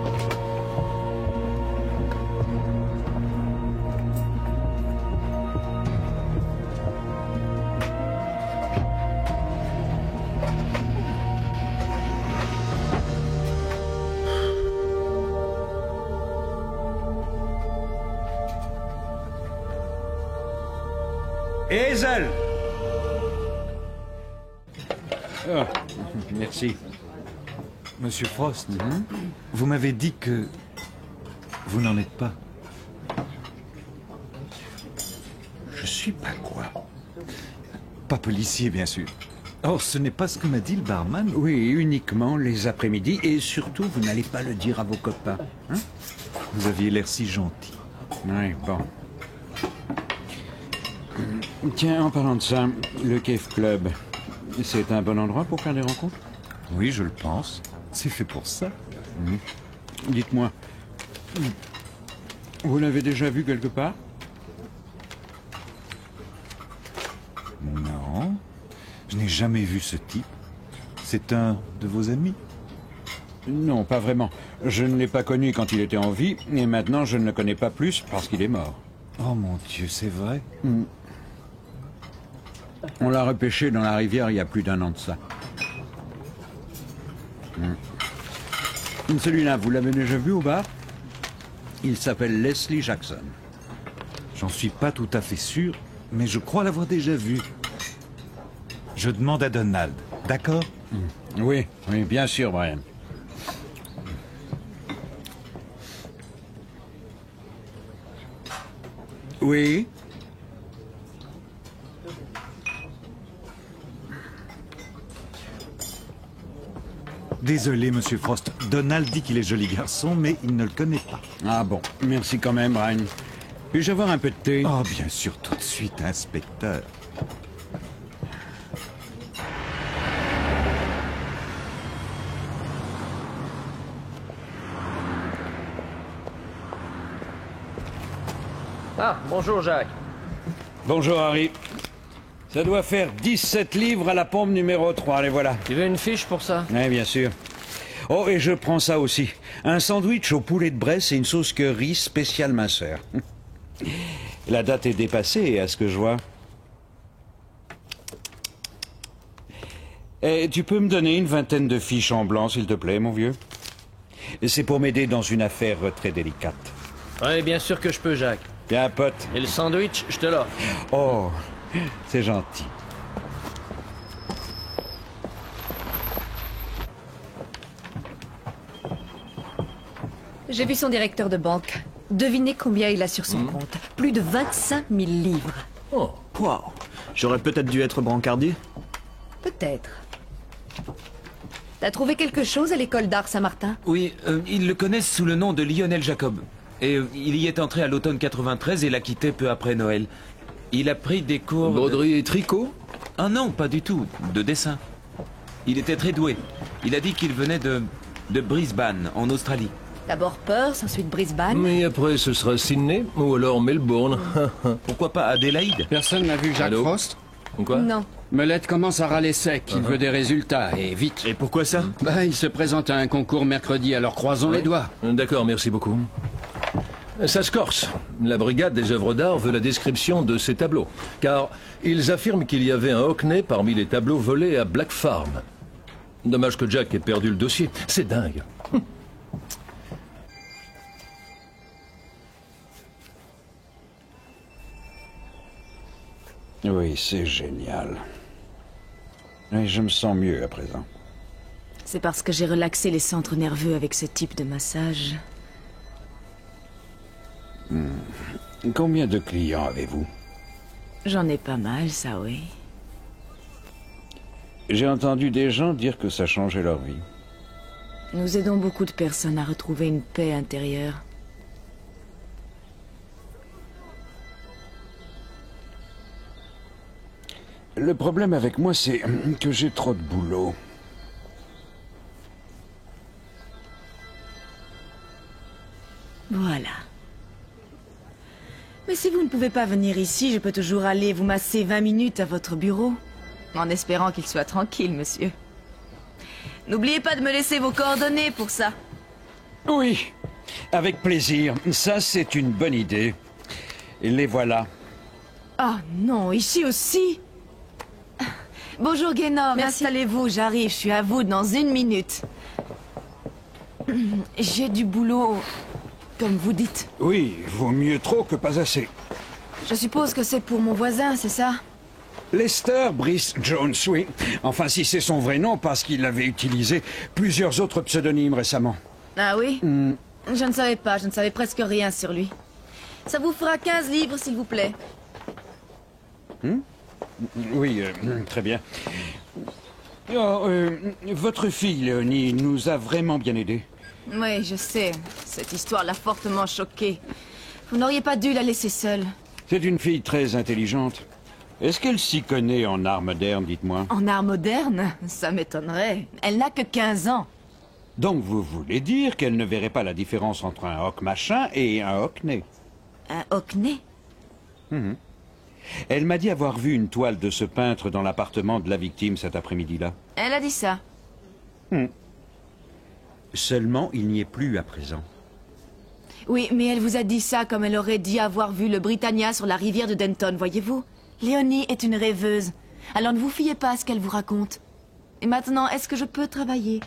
Et Hazel! Oh, merci. Monsieur Frost, vous m'avez dit que vous n'en êtes pas. Je suis pas quoi? Pas policier, bien sûr. Oh, ce n'est pas ce que m'a dit le barman? Oui, uniquement les après-midi. Et surtout, vous n'allez pas le dire à vos copains. Hein? Vous aviez l'air si gentil. Oui, bon. Tiens, en parlant de ça, le Cave Club, c'est un bon endroit pour faire des rencontres? Oui, je le pense. C'est fait pour ça. Dites-moi, vous l'avez déjà vu quelque part? Non, je n'ai jamais vu ce type. C'est un de vos amis? Non, pas vraiment. Je ne l'ai pas connu quand il était en vie, et maintenant je ne le connais pas plus parce qu'il est mort. Oh mon Dieu, c'est vrai? On l'a repêché dans la rivière il y a plus d'1 an de ça. Celui-là, vous l'avez déjà vu au bar? Il s'appelle Leslie Jackson. J'en suis pas tout à fait sûr, mais je crois l'avoir déjà vu. Je demande à Donald, d'accord? Oui, oui, bien sûr, Brian. Oui? Désolé, Monsieur Frost. Donald dit qu'il est joli garçon, mais il ne le connaît pas. Ah bon, merci quand même, Brian. Puis-je avoir un peu de thé? Oh, bien sûr, tout de suite, inspecteur. Ah, bonjour Jacques. Bonjour, Harry. Ça doit faire 17 livres à la pompe numéro 3, les voilà. Tu veux une fiche pour ça? Oui, bien sûr. Oh, et je prends ça aussi. Un sandwich au poulet de Bresse et une sauce curry spéciale minceur. La date est dépassée, à ce que je vois. Et tu peux me donner une 20aine de fiches en blanc, s'il te plaît, mon vieux? C'est pour m'aider dans une affaire très délicate. Oui, bien sûr que je peux, Jacques. Bien, pote. Et le sandwich, je te l'offre. Oh, c'est gentil. J'ai vu son directeur de banque. Devinez combien il a sur son compte. Plus de 25 000 livres. Oh, wow. J'aurais peut-être dû être brancardier. Peut-être. T'as trouvé quelque chose à l'école d'art Saint-Martin? Oui, ils le connaissent sous le nom de Lionel Jacob. Et il y est entré à l'automne 93 et l'a quitté peu après Noël. Il a pris des cours... Broderie et tricot? Ah non, pas du tout. De dessin. Il était très doué. Il a dit qu'il venait de Brisbane, en Australie. D'abord Perth, ensuite Brisbane. Mais après, ce sera Sydney ou alors Melbourne. Pourquoi pas Adélaïde? Personne n'a vu Jacques Allô? Frost? Quoi? Non. Melette commence à râler sec. Il veut des résultats, et vite. Et pourquoi ça? Il se présente à un concours mercredi, alors croisons les doigts. D'accord, merci beaucoup. Ça se corse. La brigade des œuvres d'art veut la description de ces tableaux. Car ils affirment qu'il y avait un Hockney parmi les tableaux volés à Black Farm. Dommage que Jack ait perdu le dossier. C'est dingue. Oui, c'est génial. Et je me sens mieux à présent. C'est parce que j'ai relaxé les centres nerveux avec ce type de massage. Combien de clients avez-vous? J'en ai pas mal, ça oui. J'ai entendu des gens dire que ça changeait leur vie. Nous aidons beaucoup de personnes à retrouver une paix intérieure. Le problème avec moi, c'est que j'ai trop de boulot. Voilà. Mais si vous ne pouvez pas venir ici, je peux toujours aller vous masser 20 minutes à votre bureau. En espérant qu'il soit tranquille, monsieur. N'oubliez pas de me laisser vos coordonnées pour ça. Oui, avec plaisir. Ça, c'est une bonne idée. Et les voilà. Oh non, ici aussi. Bonjour Guénor, installez-vous, j'arrive, je suis à vous dans 1 minute. J'ai du boulot, comme vous dites. Oui, vaut mieux trop que pas assez. Je suppose que c'est pour mon voisin, c'est ça? Lester Brice Jones, oui. Enfin, si c'est son vrai nom, parce qu'il avait utilisé plusieurs autres pseudonymes récemment. Ah oui? Je ne savais pas, je ne savais presque rien sur lui. Ça vous fera 15 livres, s'il vous plaît. Oui, très bien. Oh, votre fille, Léonie, nous a vraiment bien aidés. Oui, je sais. Cette histoire l'a fortement choquée. Vous n'auriez pas dû la laisser seule. C'est une fille très intelligente. Est-ce qu'elle s'y connaît en art moderne, dites-moi? En art moderne? Ça m'étonnerait. Elle n'a que 15 ans. Donc vous voulez dire qu'elle ne verrait pas la différence entre un hoc machin et un hoc-nez? Un hoc-nez? Elle m'a dit avoir vu une toile de ce peintre dans l'appartement de la victime cet après-midi-là. Elle a dit ça. Seulement, il n'y est plus à présent. Oui, mais elle vous a dit ça comme elle aurait dit avoir vu le Britannia sur la rivière de Denton, voyez-vous? Léonie est une rêveuse. Alors ne vous fiez pas à ce qu'elle vous raconte. Et maintenant, est-ce que je peux travailler?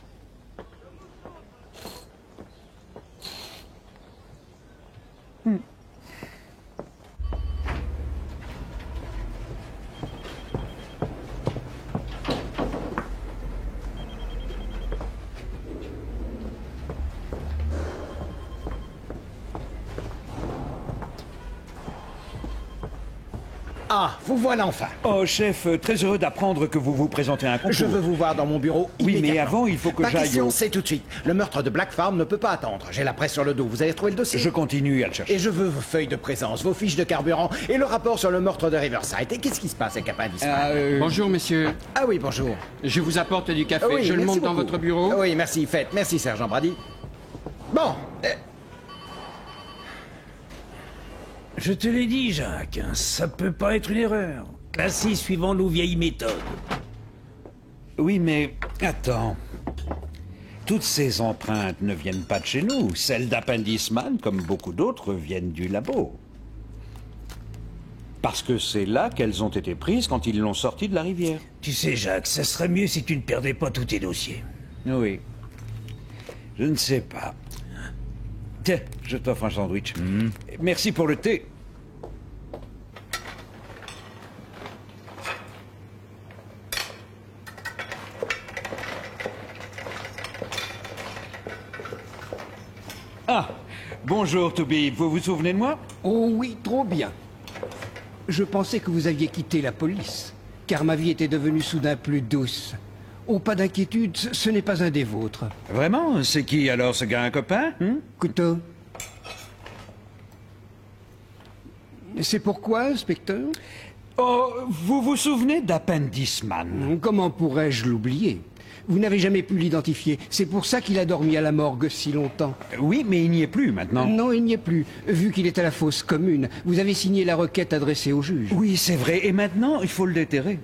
Ah, vous voilà enfin. Oh, chef, très heureux d'apprendre que vous vous présentez à un concours. Je veux vous voir dans mon bureau Oui, immédiatement. mais avant, il faut que Ma j'aille question, au... c'est tout de suite. Le meurtre de Black Farm ne peut pas attendre. J'ai la presse sur le dos. Vous avez trouvé le dossier? Je continue à le chercher. Et je veux vos feuilles de présence, vos fiches de carburant et le rapport sur le meurtre de Riverside. Et qu'est-ce qui se passe avec Appendice? Bonjour, messieurs. Ah oui, bonjour. Je vous apporte du café. Oui, je le merci monte dans beaucoup. votre bureau. Oui, merci, faites. Merci, sergent Brady. Bon. Je te l'ai dit, Jacques, hein, ça peut pas être une erreur. Classé suivant nos vieilles méthodes. Oui, mais attends. Toutes ces empreintes ne viennent pas de chez nous. Celles d'Appendice Man, comme beaucoup d'autres, viennent du labo. Parce que c'est là qu'elles ont été prises quand ils l'ont sorti de la rivière. Tu sais, Jacques, ça serait mieux si tu ne perdais pas tous tes dossiers. Oui. Je ne sais pas. Tiens, je t'offre un sandwich. Merci pour le thé. Ah, bonjour Toby, vous vous souvenez de moi? Oh oui, trop bien. Je pensais que vous aviez quitté la police, car ma vie était devenue soudain plus douce. Oh, pas d'inquiétude, ce n'est pas un des vôtres. Vraiment? C'est qui alors, ce gars, un copain? Couteau. C'est pourquoi, inspecteur? Oh, vous vous souvenez d'Appendice Man? Comment pourrais-je l'oublier? Vous n'avez jamais pu l'identifier. C'est pour ça qu'il a dormi à la morgue si longtemps. Oui, mais il n'y est plus maintenant. Non, il n'y est plus. Vu qu'il est à la fosse commune, vous avez signé la requête adressée au juge. Oui, c'est vrai. Et maintenant, il faut le déterrer.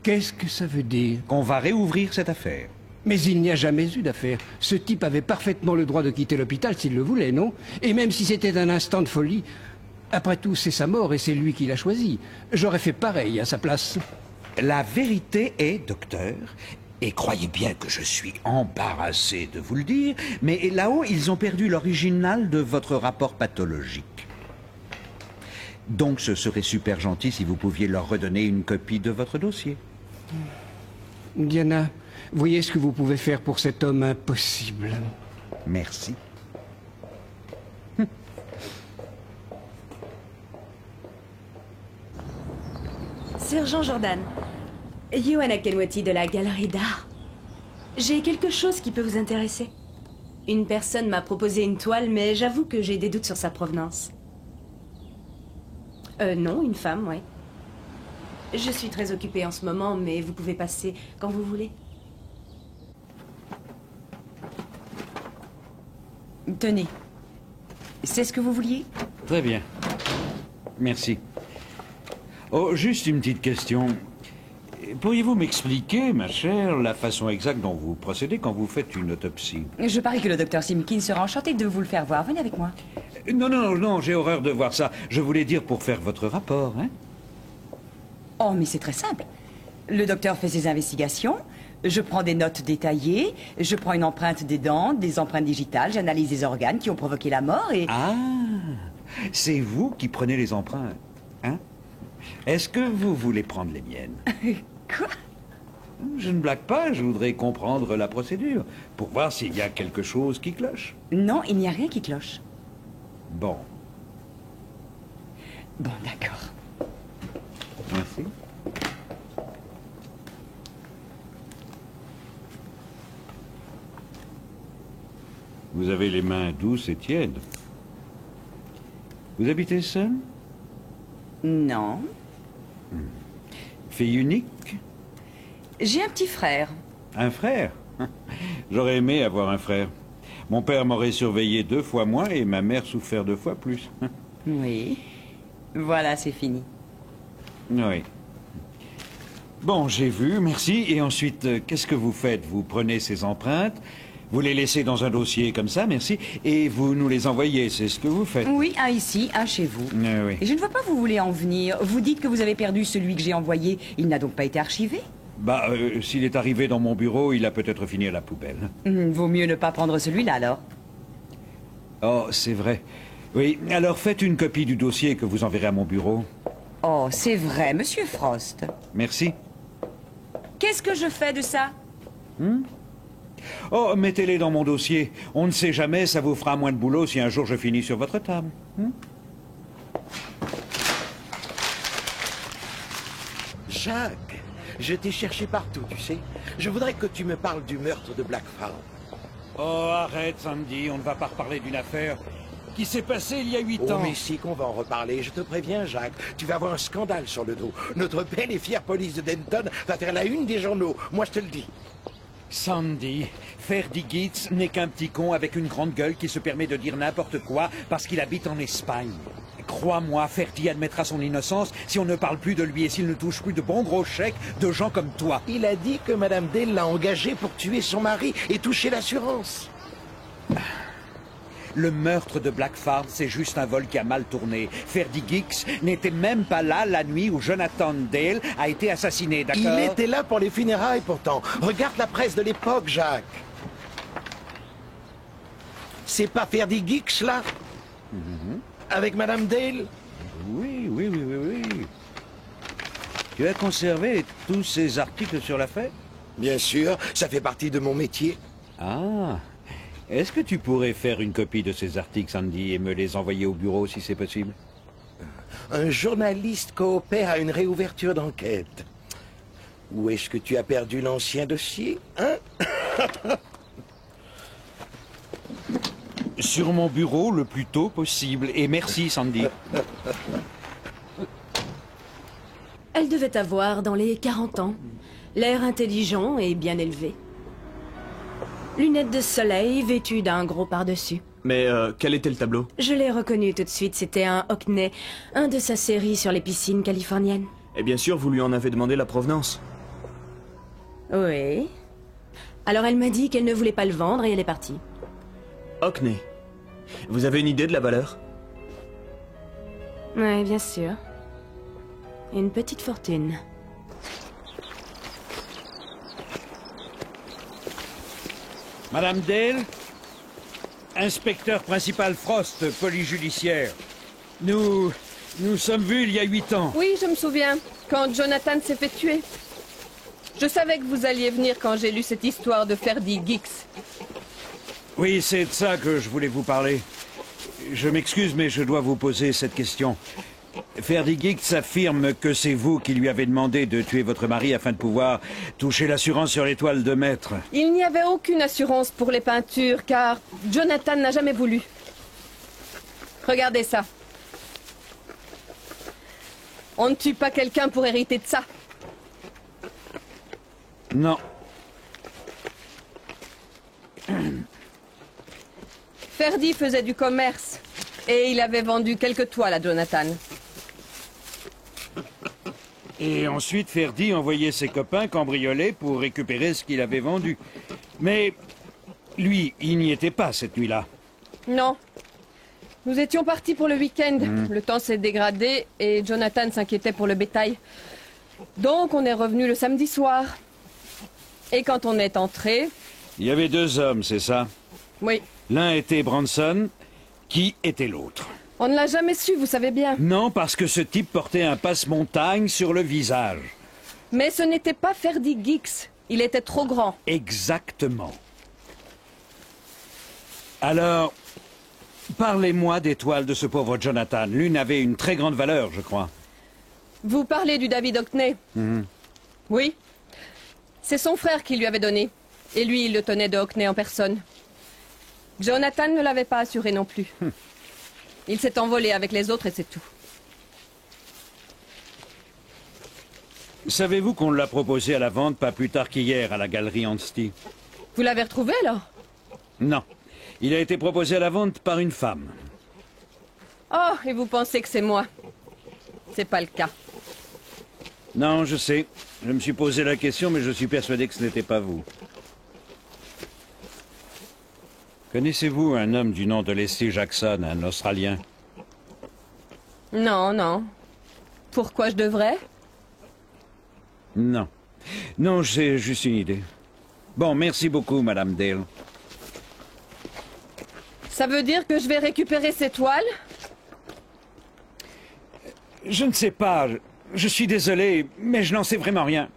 Qu'est-ce que ça veut dire? Qu'on va réouvrir cette affaire. Mais il n'y a jamais eu d'affaire. Ce type avait parfaitement le droit de quitter l'hôpital s'il le voulait, non? Et même si c'était un instant de folie... Après tout, c'est sa mort et c'est lui qui l'a choisi. J'aurais fait pareil à sa place. La vérité est, docteur, et croyez bien que je suis embarrassé de vous le dire, mais là-haut, ils ont perdu l'original de votre rapport pathologique. Donc ce serait super gentil si vous pouviez leur redonner une copie de votre dossier. Diana, voyez ce que vous pouvez faire pour cet homme impossible. Merci. Sergent Jordan, Johanna Kenwati de la Galerie d'Art. J'ai quelque chose qui peut vous intéresser. Une personne m'a proposé une toile, mais j'avoue que j'ai des doutes sur sa provenance. Non, une femme, ouais. Je suis très occupée en ce moment, mais vous pouvez passer quand vous voulez. Tenez. C'est ce que vous vouliez? Très bien. Merci. Oh, juste une petite question. Pourriez-vous m'expliquer, ma chère, la façon exacte dont vous procédez quand vous faites une autopsie? Je parie que le docteur Simpkins sera enchanté de vous le faire voir. Venez avec moi. Non, j'ai horreur de voir ça. Je voulais dire pour faire votre rapport, hein? Oh, mais c'est très simple. Le docteur fait ses investigations, je prends des notes détaillées, je prends une empreinte des dents, des empreintes digitales, j'analyse les organes qui ont provoqué la mort et... Ah, c'est vous qui prenez les empreintes. Hein? Est-ce que vous voulez prendre les miennes? Quoi? Je ne blague pas, je voudrais comprendre la procédure, pour voir s'il y a quelque chose qui cloche. Non, il n'y a rien qui cloche. Bon. Bon, d'accord. Merci. Vous avez les mains douces et tièdes. Vous habitez seul? Non. Fille unique? J'ai un petit frère. Un frère? J'aurais aimé avoir un frère. Mon père m'aurait surveillé 2 fois moins et ma mère souffert 2 fois plus. Oui. Voilà, c'est fini. Oui. Bon, j'ai vu, merci. Et ensuite, qu'est-ce que vous faites? Vous prenez ces empreintes, vous les laissez dans un dossier comme ça, merci, et vous nous les envoyez, c'est ce que vous faites? Oui, un ici, un chez vous. Oui. Et je ne vois pas où vous voulez en venir. Vous dites que vous avez perdu celui que j'ai envoyé. Il n'a donc pas été archivé? Bah, s'il est arrivé dans mon bureau, il a peut-être fini à la poubelle. Vaut mieux ne pas prendre celui-là, alors. Oh, c'est vrai. Oui, alors faites une copie du dossier que vous enverrez à mon bureau. Oh, c'est vrai, Monsieur Frost. Merci. Qu'est-ce que je fais de ça? Oh, mettez-les dans mon dossier. On ne sait jamais, ça vous fera moins de boulot si un jour je finis sur votre table. Jacques, je t'ai cherché partout, tu sais. Je voudrais que tu me parles du meurtre de Black Farm. Oh, arrête, Sandy, on ne va pas reparler d'une affaire qui s'est passée il y a 8 ans. Oh, mais si qu'on va en reparler, je te préviens, Jacques. Tu vas avoir un scandale sur le dos. Notre belle et fière police de Denton va faire la une des journaux. Moi, je te le dis. Sandy, Ferdy Gitz n'est qu'un petit con avec une grande gueule qui se permet de dire n'importe quoi parce qu'il habite en Espagne. Crois-moi, Ferdy admettra son innocence si on ne parle plus de lui et s'il ne touche plus de bons gros chèques de gens comme toi. Il a dit que Madame Dale l'a engagé pour tuer son mari et toucher l'assurance. Le meurtre de Black Farm, c'est juste un vol qui a mal tourné. Ferdy Gix n'était même pas là la nuit où Jonathan Dale a été assassiné, d'accord? Il était là pour les funérailles, pourtant. Regarde la presse de l'époque, Jacques. C'est pas Ferdy Gix, là? Avec Madame Dale? Oui. Tu as conservé tous ces articles sur l'affaire? Bien sûr, ça fait partie de mon métier. Ah. Est-ce que tu pourrais faire une copie de ces articles, Sandy, et me les envoyer au bureau si c'est possible? Un journaliste coopère à une réouverture d'enquête. Où est-ce que tu as perdu l'ancien dossier, hein? Sur mon bureau le plus tôt possible. Et merci, Sandy. Elle devait avoir dans les 40 ans. L'air intelligent et bien élevé. Lunettes de soleil vêtues d'un gros par-dessus. Mais quel était le tableau? Je l'ai reconnu tout de suite, c'était un Hockney, un de sa série sur les piscines californiennes. Et bien sûr, vous lui en avez demandé la provenance. Oui. Alors elle m'a dit qu'elle ne voulait pas le vendre et elle est partie. Hockney. Vous avez une idée de la valeur? Oui, bien sûr. Une petite fortune. Madame Dale, inspecteur principal Frost, police judiciaire. Nous sommes vus il y a 8 ans. Oui, je me souviens, quand Jonathan s'est fait tuer. Je savais que vous alliez venir quand j'ai lu cette histoire de Ferdy Gix. Oui, c'est de ça que je voulais vous parler. Je m'excuse, mais je dois vous poser cette question. Ferdy Gix affirme que c'est vous qui lui avez demandé de tuer votre mari afin de pouvoir toucher l'assurance sur l'étoile de maître. Il n'y avait aucune assurance pour les peintures, car Jonathan n'a jamais voulu. Regardez ça. On ne tue pas quelqu'un pour hériter de ça. Non. Ferdy faisait du commerce, et il avait vendu quelques toiles à Jonathan. Et ensuite, Ferdy envoyait ses copains cambrioler pour récupérer ce qu'il avait vendu. Mais lui, il n'y était pas cette nuit-là. Non. Nous étions partis pour le week-end. Le temps s'est dégradé et Jonathan s'inquiétait pour le bétail. Donc on est revenu le samedi soir. Et quand on est entré... Il y avait 2 hommes, c'est ça? Oui. L'un était Branson. Qui était l'autre? On ne l'a jamais su, vous savez bien. Non, parce que ce type portait un passe-montagne sur le visage. Mais ce n'était pas Ferdy Gix. Il était trop grand. Exactement. Alors, parlez-moi des toiles de ce pauvre Jonathan. L'une avait une très grande valeur, je crois. Vous parlez du David Hockney? Oui. C'est son frère qui lui avait donné. Et lui, il le tenait de Hockney en personne. Jonathan ne l'avait pas assuré non plus. Il s'est envolé avec les autres et c'est tout. Savez-vous qu'on l'a proposé à la vente pas plus tard qu'hier à la galerie Ansty? Vous l'avez retrouvé alors? Non. Il a été proposé à la vente par une femme. Oh, et vous pensez que c'est moi? C'est pas le cas. Non, je sais. Je me suis posé la question, mais je suis persuadé que ce n'était pas vous. Connaissez-vous un homme du nom de Leslie Jackson, un Australien? Non, non. Pourquoi je devrais? Non. Non, j'ai juste une idée. Bon, merci beaucoup, Madame Dale. Ça veut dire que je vais récupérer ces toiles? Je ne sais pas. Je suis désolé, mais je n'en sais vraiment rien.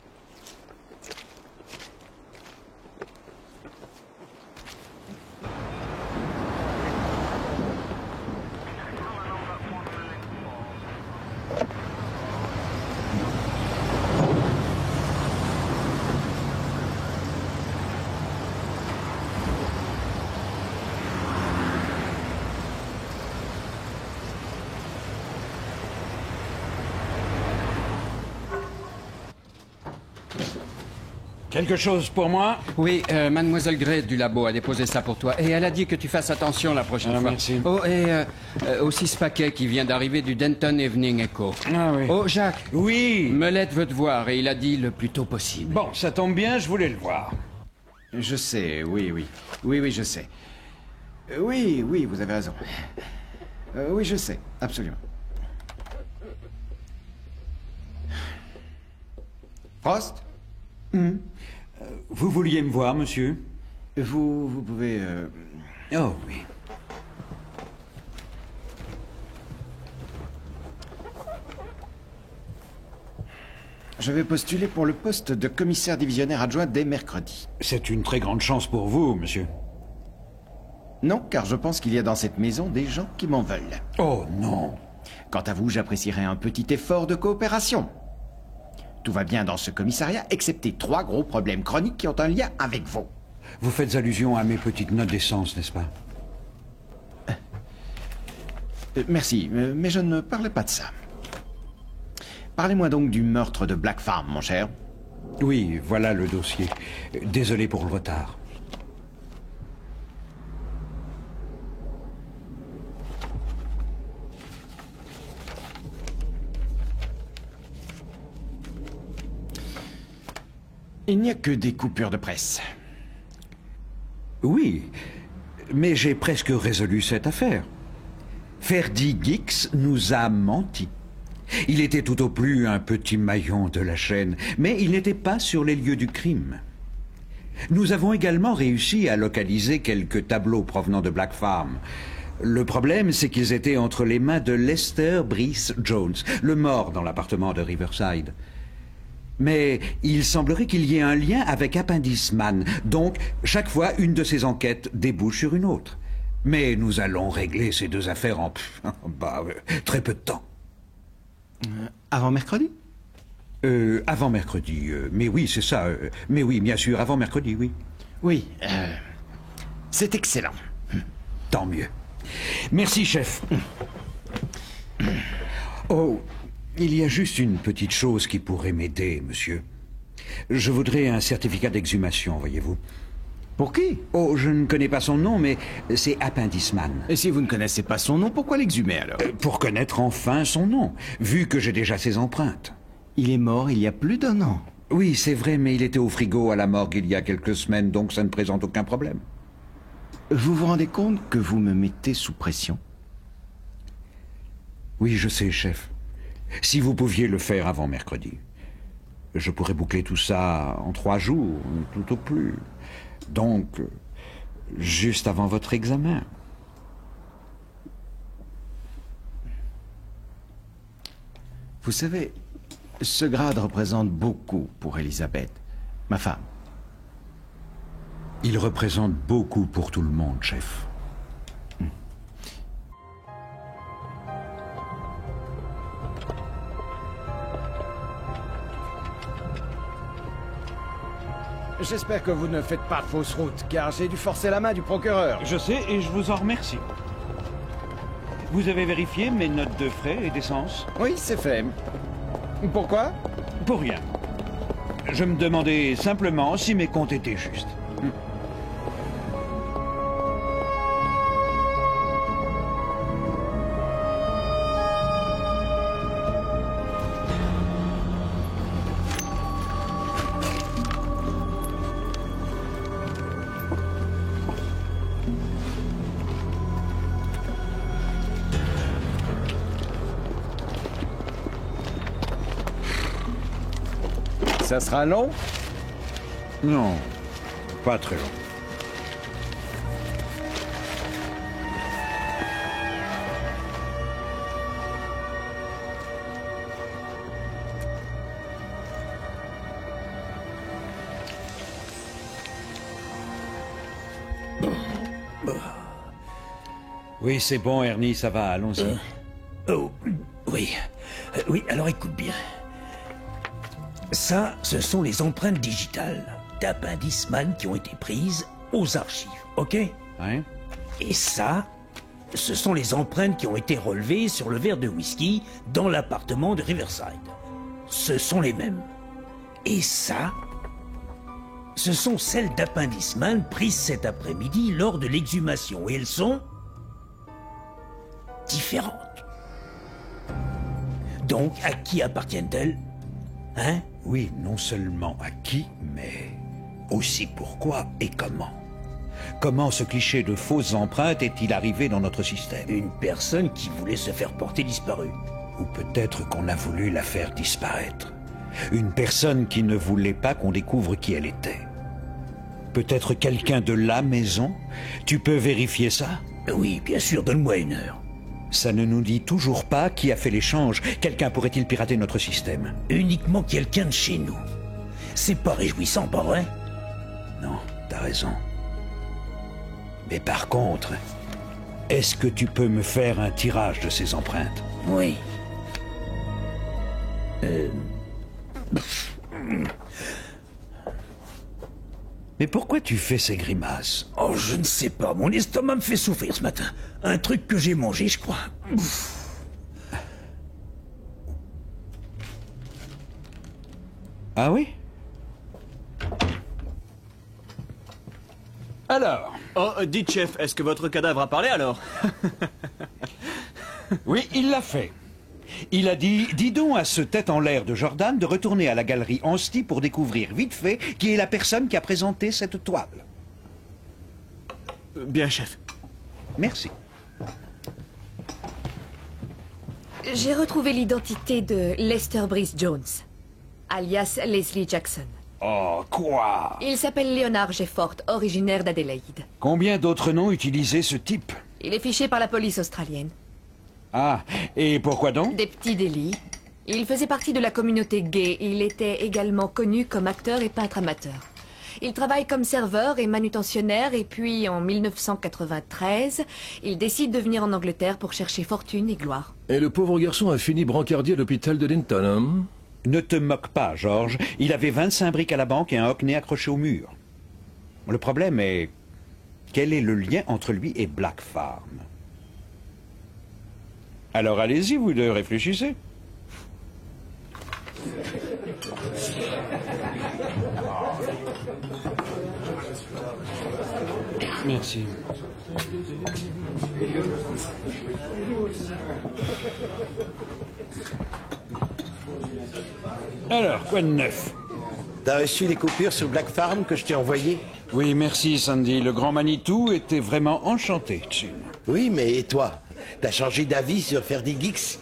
Quelque chose pour moi? Oui, Mademoiselle Gray du labo a déposé ça pour toi. Et elle a dit que tu fasses attention la prochaine fois. Merci. Oh, et aussi ce paquet qui vient d'arriver du Denton Evening Echo. Ah oui. Oh, Jacques. Oui. Melette veut te voir et il a dit le plus tôt possible. Bon, ça tombe bien, je voulais le voir. Je sais, oui, oui. Oui, oui, je sais. Oui, oui, vous avez raison. Oui, je sais, absolument. Frost? Vous vouliez me voir, monsieur? Vous pouvez... Oh, oui. Je vais postuler pour le poste de commissaire divisionnaire adjoint dès mercredi. C'est une très grande chance pour vous, monsieur. Non, car je pense qu'il y a dans cette maison des gens qui m'en veulent. Oh, non. Quant à vous, j'apprécierais un petit effort de coopération. Tout va bien dans ce commissariat, excepté 3 gros problèmes chroniques qui ont un lien avec vous. Vous faites allusion à mes petites notes d'essence, n'est-ce pas? Merci, mais je ne parlais pas de ça. Parlez-moi donc du meurtre de Black Farm, mon cher. Oui, voilà le dossier. Désolé pour le retard. Il n'y a que des coupures de presse. Oui, mais j'ai presque résolu cette affaire. Ferdy Gix nous a menti. Il était tout au plus un petit maillon de la chaîne, mais il n'était pas sur les lieux du crime. Nous avons également réussi à localiser quelques tableaux provenant de Black Farm. Le problème, c'est qu'ils étaient entre les mains de Lester Brice Jones, le mort dans l'appartement de Riverside. Mais il semblerait qu'il y ait un lien avec Appendice Man, donc chaque fois une de ces enquêtes débouche sur une autre. Mais nous allons régler ces 2 affaires en très peu de temps. Avant mercredi? Avant mercredi, mais oui, c'est ça. Mais oui, bien sûr, avant mercredi, oui. Oui, c'est excellent. Tant mieux. Merci, chef. Oh, il y a juste une petite chose qui pourrait m'aider, monsieur. Je voudrais un certificat d'exhumation, voyez-vous. Pour qui? Oh, je ne connais pas son nom, mais c'est Appendice Man. Et si vous ne connaissez pas son nom, pourquoi l'exhumer alors? Pour connaître enfin son nom, vu que j'ai déjà ses empreintes. Il est mort il y a plus d'1 an. Oui, c'est vrai, mais il était au frigo à la morgue il y a quelques semaines, donc ça ne présente aucun problème. Vous vous rendez compte que vous me mettez sous pression? Oui, je sais, chef. Si vous pouviez le faire avant mercredi, je pourrais boucler tout ça en 3 jours, tout au plus. Donc, juste avant votre examen. Vous savez, ce grade représente beaucoup pour Elisabeth, ma femme. Il représente beaucoup pour tout le monde, chef. J'espère que vous ne faites pas fausse route, car j'ai dû forcer la main du procureur. Je sais et je vous en remercie. Vous avez vérifié mes notes de frais et d'essence? Oui, c'est fait. Pourquoi? Pour rien. Je me demandais simplement si mes comptes étaient justes. Ça sera long? Non, pas très long. Oui, c'est bon, Ernie, ça va, allons-y. Oh, oui. Oui, alors écoute bien. Ça, ce sont les empreintes digitales d'appendices-man qui ont été prises aux archives, ok? Ouais. Et ça, ce sont les empreintes qui ont été relevées sur le verre de whisky dans l'appartement de Riverside. Ce sont les mêmes. Et ça, ce sont celles d'appendices-man prises cet après-midi lors de l'exhumation. Et elles sont différentes. Donc, à qui appartiennent-elles? Hein? Oui, non seulement à qui, mais aussi pourquoi et comment. Comment ce cliché de fausses empreintes est-il arrivé dans notre système? Une personne qui voulait se faire porter disparue. Ou peut-être qu'on a voulu la faire disparaître. Une personne qui ne voulait pas qu'on découvre qui elle était. Peut-être quelqu'un de la maison? Tu peux vérifier ça? Oui, bien sûr, donne-moi une heure. Ça ne nous dit toujours pas qui a fait l'échange. Quelqu'un pourrait-il pirater notre système? Uniquement quelqu'un de chez nous. C'est pas réjouissant, pas vrai? Non, t'as raison. Mais par contre, est-ce que tu peux me faire un tirage de ces empreintes? Oui. Mais pourquoi tu fais ces grimaces? Oh, je ne sais pas. Mon estomac me fait souffrir ce matin. Un truc que j'ai mangé, je crois. Ah oui? Alors? Oh, dites chef, est-ce que votre cadavre a parlé alors? Oui, il l'a fait. Il a dit, dis donc à ce tête en l'air de Jordan de retourner à la galerie Ansty pour découvrir vite fait qui est la personne qui a présenté cette toile. Bien, chef. Merci. J'ai retrouvé l'identité de Lester Brice Jones, alias Leslie Jackson. Oh, quoi? Il s'appelle Leonard Jeffort, originaire d'Adélaïde. Combien d'autres noms utilisaient ce type? Il est fiché par la police australienne. Ah, et pourquoi donc? Des petits délits. Il faisait partie de la communauté gay. Il était également connu comme acteur et peintre amateur. Il travaille comme serveur et manutentionnaire et puis, en 1993, il décide de venir en Angleterre pour chercher fortune et gloire. Et le pauvre garçon a fini brancardier à l'hôpital de Denton, hein? Ne te moque pas, George. Il avait 25 briques à la banque et un hockney accroché au mur. Le problème est... quel est le lien entre lui et Black Farm? Alors allez-y, vous deux, réfléchissez. Merci. Alors, quoi de neuf? T'as reçu les coupures sur Black Farm que je t'ai envoyées? Oui, merci, Sandy. Le grand Manitou était vraiment enchanté, Chin. Oui, mais et toi? T'as changé d'avis sur Ferdy Geeks?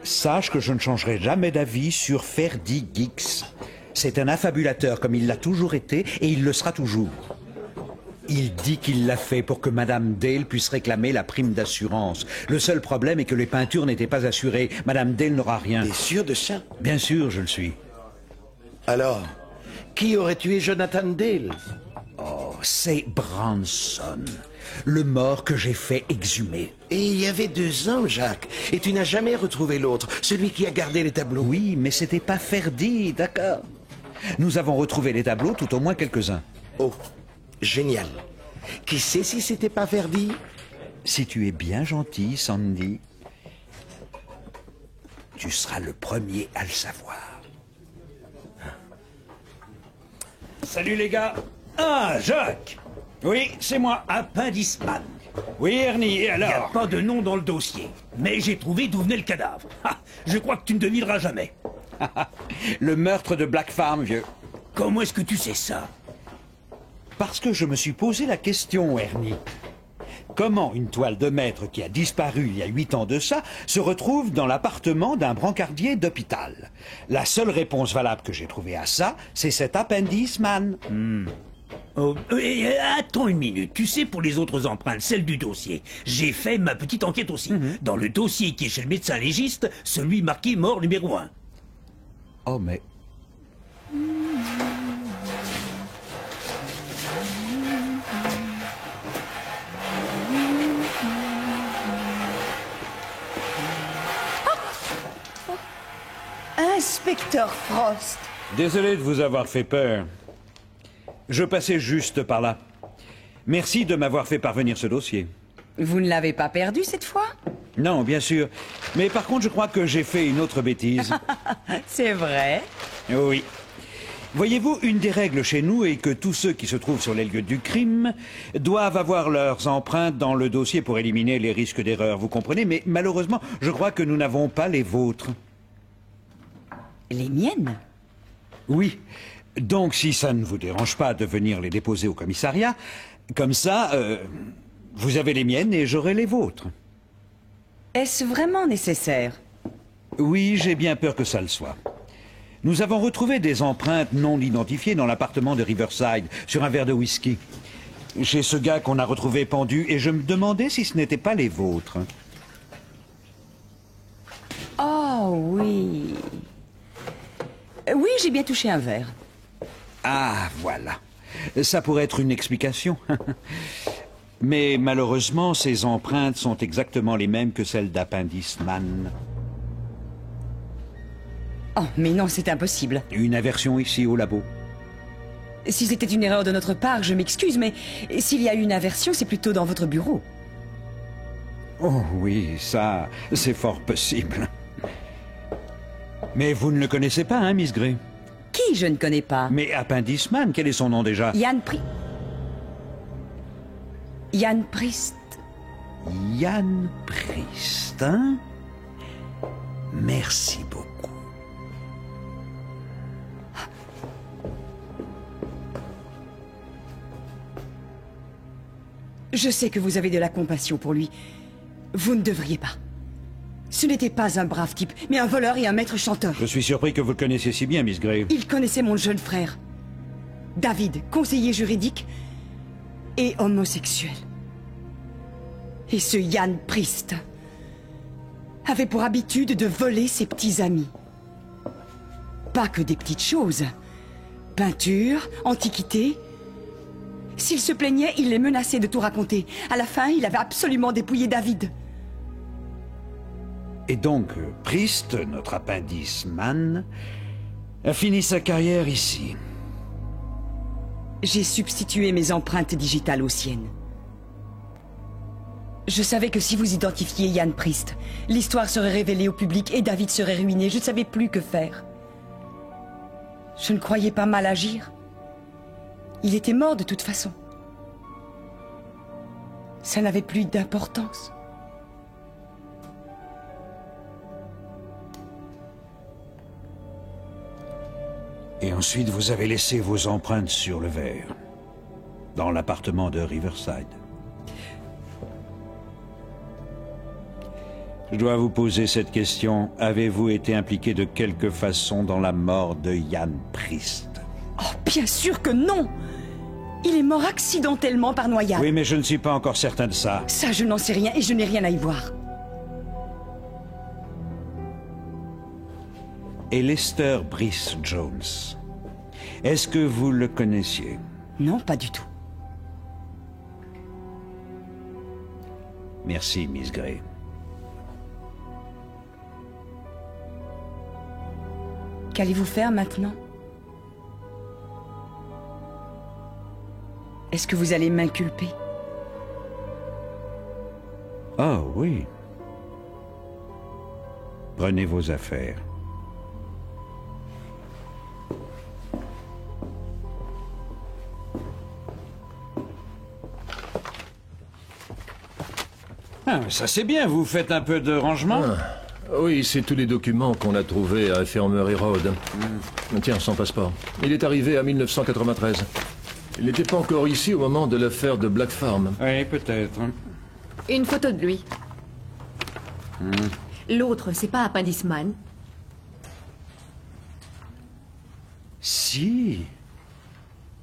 Sache que je ne changerai jamais d'avis sur Ferdy Geeks. C'est un affabulateur comme il l'a toujours été et il le sera toujours. Il dit qu'il l'a fait pour que Madame Dale puisse réclamer la prime d'assurance. Le seul problème est que les peintures n'étaient pas assurées. Madame Dale n'aura rien. T'es sûr de ça? Bien sûr, je le suis. Alors, qui aurait tué Jonathan Dale? Oh, c'est Branson, le mort que j'ai fait exhumer. Et il y avait 2 ans, Jacques, et tu n'as jamais retrouvé l'autre, celui qui a gardé les tableaux. Oui, mais c'était pas Ferdi, d'accord. Nous avons retrouvé les tableaux, tout au moins quelques-uns. Oh, génial. Qui sait si c'était pas Ferdi? Si tu es bien gentil, Sandy, tu seras le premier à le savoir. Salut les gars. Ah, Jacques! Oui, c'est moi. Appendiceman. Oui, Ernie, et Il n'y a alors? pas de nom dans le dossier, mais j'ai trouvé d'où venait le cadavre. Ah, je crois que tu ne devineras jamais. Le meurtre de Black Farm, vieux. Comment est-ce que tu sais ça? Parce que je me suis posé la question, Ernie. Comment une toile de maître qui a disparu il y a 8 ans de ça se retrouve dans l'appartement d'un brancardier d'hôpital? La seule réponse valable que j'ai trouvée à ça, c'est cet appendiceman. Oh, attends une minute. Tu sais, pour les autres empreintes, celles du dossier, j'ai fait ma petite enquête aussi. Dans le dossier qui est chez le médecin légiste, celui marqué mort numéro 1. Oh, mais... Inspecteur Frost. Désolé de vous avoir fait peur. Je passais juste par là. Merci de m'avoir fait parvenir ce dossier. Vous ne l'avez pas perdu cette fois? Non, bien sûr. Mais par contre, je crois que j'ai fait une autre bêtise. C'est vrai? Oui. Voyez-vous, une des règles chez nous est que tous ceux qui se trouvent sur les lieux du crime doivent avoir leurs empreintes dans le dossier pour éliminer les risques d'erreur, vous comprenez? Mais malheureusement, je crois que nous n'avons pas les vôtres. Les miennes? Oui. Donc, si ça ne vous dérange pas de venir les déposer au commissariat, comme ça, vous avez les miennes et j'aurai les vôtres. Est-ce vraiment nécessaire? Oui, j'ai bien peur que ça le soit. Nous avons retrouvé des empreintes non identifiées dans l'appartement de Riverside, sur un verre de whisky. Chez ce gars qu'on a retrouvé pendu, et je me demandais si ce n'étaient pas les vôtres. Oh oui. Oui, j'ai bien touché un verre. Ah, voilà. Ça pourrait être une explication. Mais malheureusement, ces empreintes sont exactement les mêmes que celles d'Appendiceman. Oh, mais non, c'est impossible. Une aversion ici au labo. Si c'était une erreur de notre part, je m'excuse, mais s'il y a eu une aversion, c'est plutôt dans votre bureau. Oh oui, ça, c'est fort possible. Mais vous ne le connaissez pas, hein, Miss Gray? Qui je ne connais pas? Mais Appendiceman, quel est son nom déjà? Yann Priest. Yann Priest, hein? Merci beaucoup. Je sais que vous avez de la compassion pour lui. Vous ne devriez pas. Ce n'était pas un brave type, mais un voleur et un maître chanteur. Je suis surpris que vous le connaissiez si bien, Miss Gray. Il connaissait mon jeune frère. David, conseiller juridique et homosexuel. Et ce Yann Priest avait pour habitude de voler ses petits amis. Pas que des petites choses. Peinture, antiquités. S'il se plaignait, il les menaçait de tout raconter. À la fin, il avait absolument dépouillé David. Et donc, Priest, notre appendiceman, a fini sa carrière ici. J'ai substitué mes empreintes digitales aux siennes. Je savais que si vous identifiez Yann Priest, l'histoire serait révélée au public et David serait ruiné. Je ne savais plus que faire. Je ne croyais pas mal agir. Il était mort de toute façon. Ça n'avait plus d'importance. Et ensuite, vous avez laissé vos empreintes sur le verre, dans l'appartement de Riverside. Je dois vous poser cette question. Avez-vous été impliqué de quelque façon dans la mort de Yann Priest? Oh, bien sûr que non! Il est mort accidentellement par noyade. Oui, mais je ne suis pas encore certain de ça. Ça, je n'en sais rien et je n'ai rien à y voir. Et Lester Brice Jones, est-ce que vous le connaissiez? Non, pas du tout. Merci, Miss Gray. Qu'allez-vous faire maintenant? Est-ce que vous allez m'inculper? Oh oui. Prenez vos affaires. Ah, ça c'est bien, vous faites un peu de rangement? Oui, c'est tous les documents qu'on a trouvés à Infirmerie Road. Tiens, son passeport. Il est arrivé à 1993. Il n'était pas encore ici au moment de l'affaire de Black Farm. Oui, peut-être. Une photo de lui. L'autre, c'est pas Appendiceman? Si.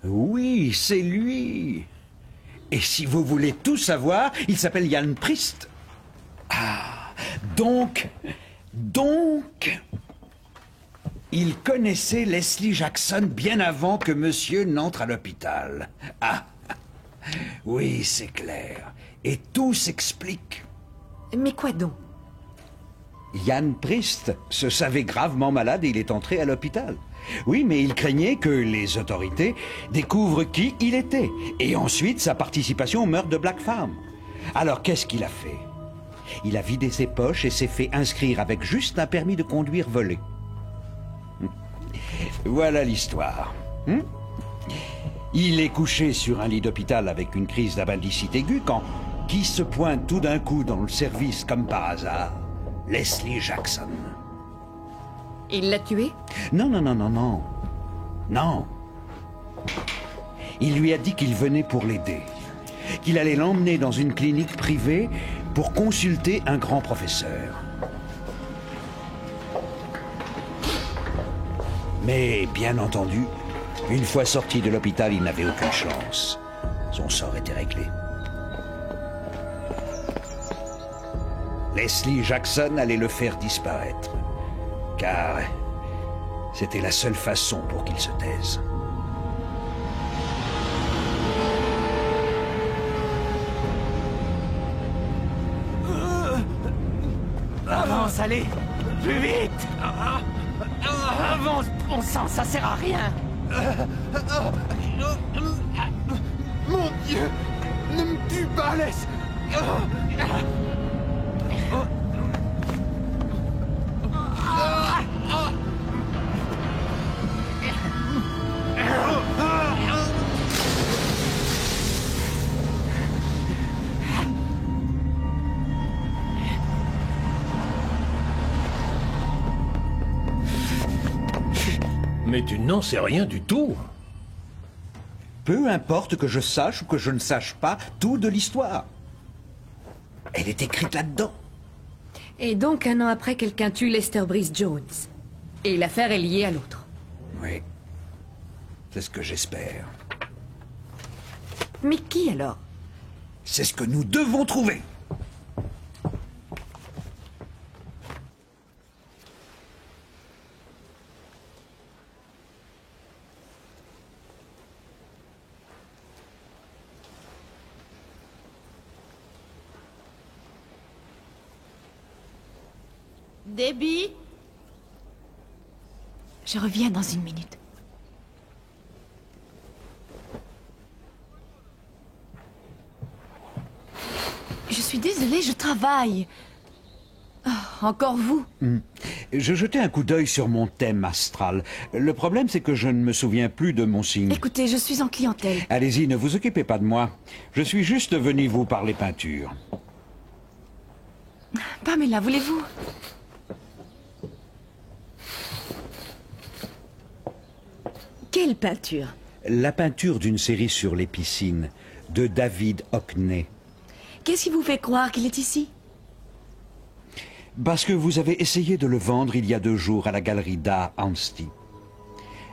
Oui, c'est lui. Et si vous voulez tout savoir, il s'appelle Jan Priest. Ah, donc, il connaissait Leslie Jackson bien avant que monsieur n'entre à l'hôpital. Ah, oui, c'est clair. Et tout s'explique. Mais quoi donc? Jan Priest se savait gravement malade et il est entré à l'hôpital. Oui, mais il craignait que les autorités découvrent qui il était, et ensuite sa participation au meurtre de Black Farm. Alors qu'est-ce qu'il a fait? Il a vidé ses poches et s'est fait inscrire avec juste un permis de conduire volé. Voilà l'histoire. Il est couché sur un lit d'hôpital avec une crise d'appendicite aiguë quand qui se pointe tout d'un coup dans le service comme par hasard? Leslie Jackson. Il l'a tué? Non. Non. Il lui a dit qu'il venait pour l'aider, qu'il allait l'emmener dans une clinique privée pour consulter un grand professeur. Mais, bien entendu, une fois sorti de l'hôpital, il n'avait aucune chance. Son sort était réglé. Leslie Jackson allait le faire disparaître, car c'était la seule façon pour qu'il se taise. Avance, allez! Plus vite! Avance, bon sang, ça sert à rien! Mon Dieu! Ne me tue pas, laisse! Mais tu n'en sais rien du tout. Peu importe que je sache ou que je ne sache pas tout de l'histoire. Elle est écrite là-dedans. Et donc, 1 an après, quelqu'un tue Lester Brice Jones. Et l'affaire est liée à l'autre. Oui. C'est ce que j'espère. Mais qui alors? C'est ce que nous devons trouver. Debbie? Je reviens dans une minute. Je suis désolée, je travaille. Oh, encore vous? Je jetais un coup d'œil sur mon thème astral. Le problème, c'est que je ne me souviens plus de mon signe. Écoutez, je suis en clientèle. Allez-y, ne vous occupez pas de moi. Je suis juste venu vous parler peinture. Pamela, voulez-vous? Quelle peinture? La peinture d'une série sur les piscines, de David Hockney. Qu'est-ce qui vous fait croire qu'il est ici? Parce que vous avez essayé de le vendre il y a 2 jours à la galerie d'art Anstey.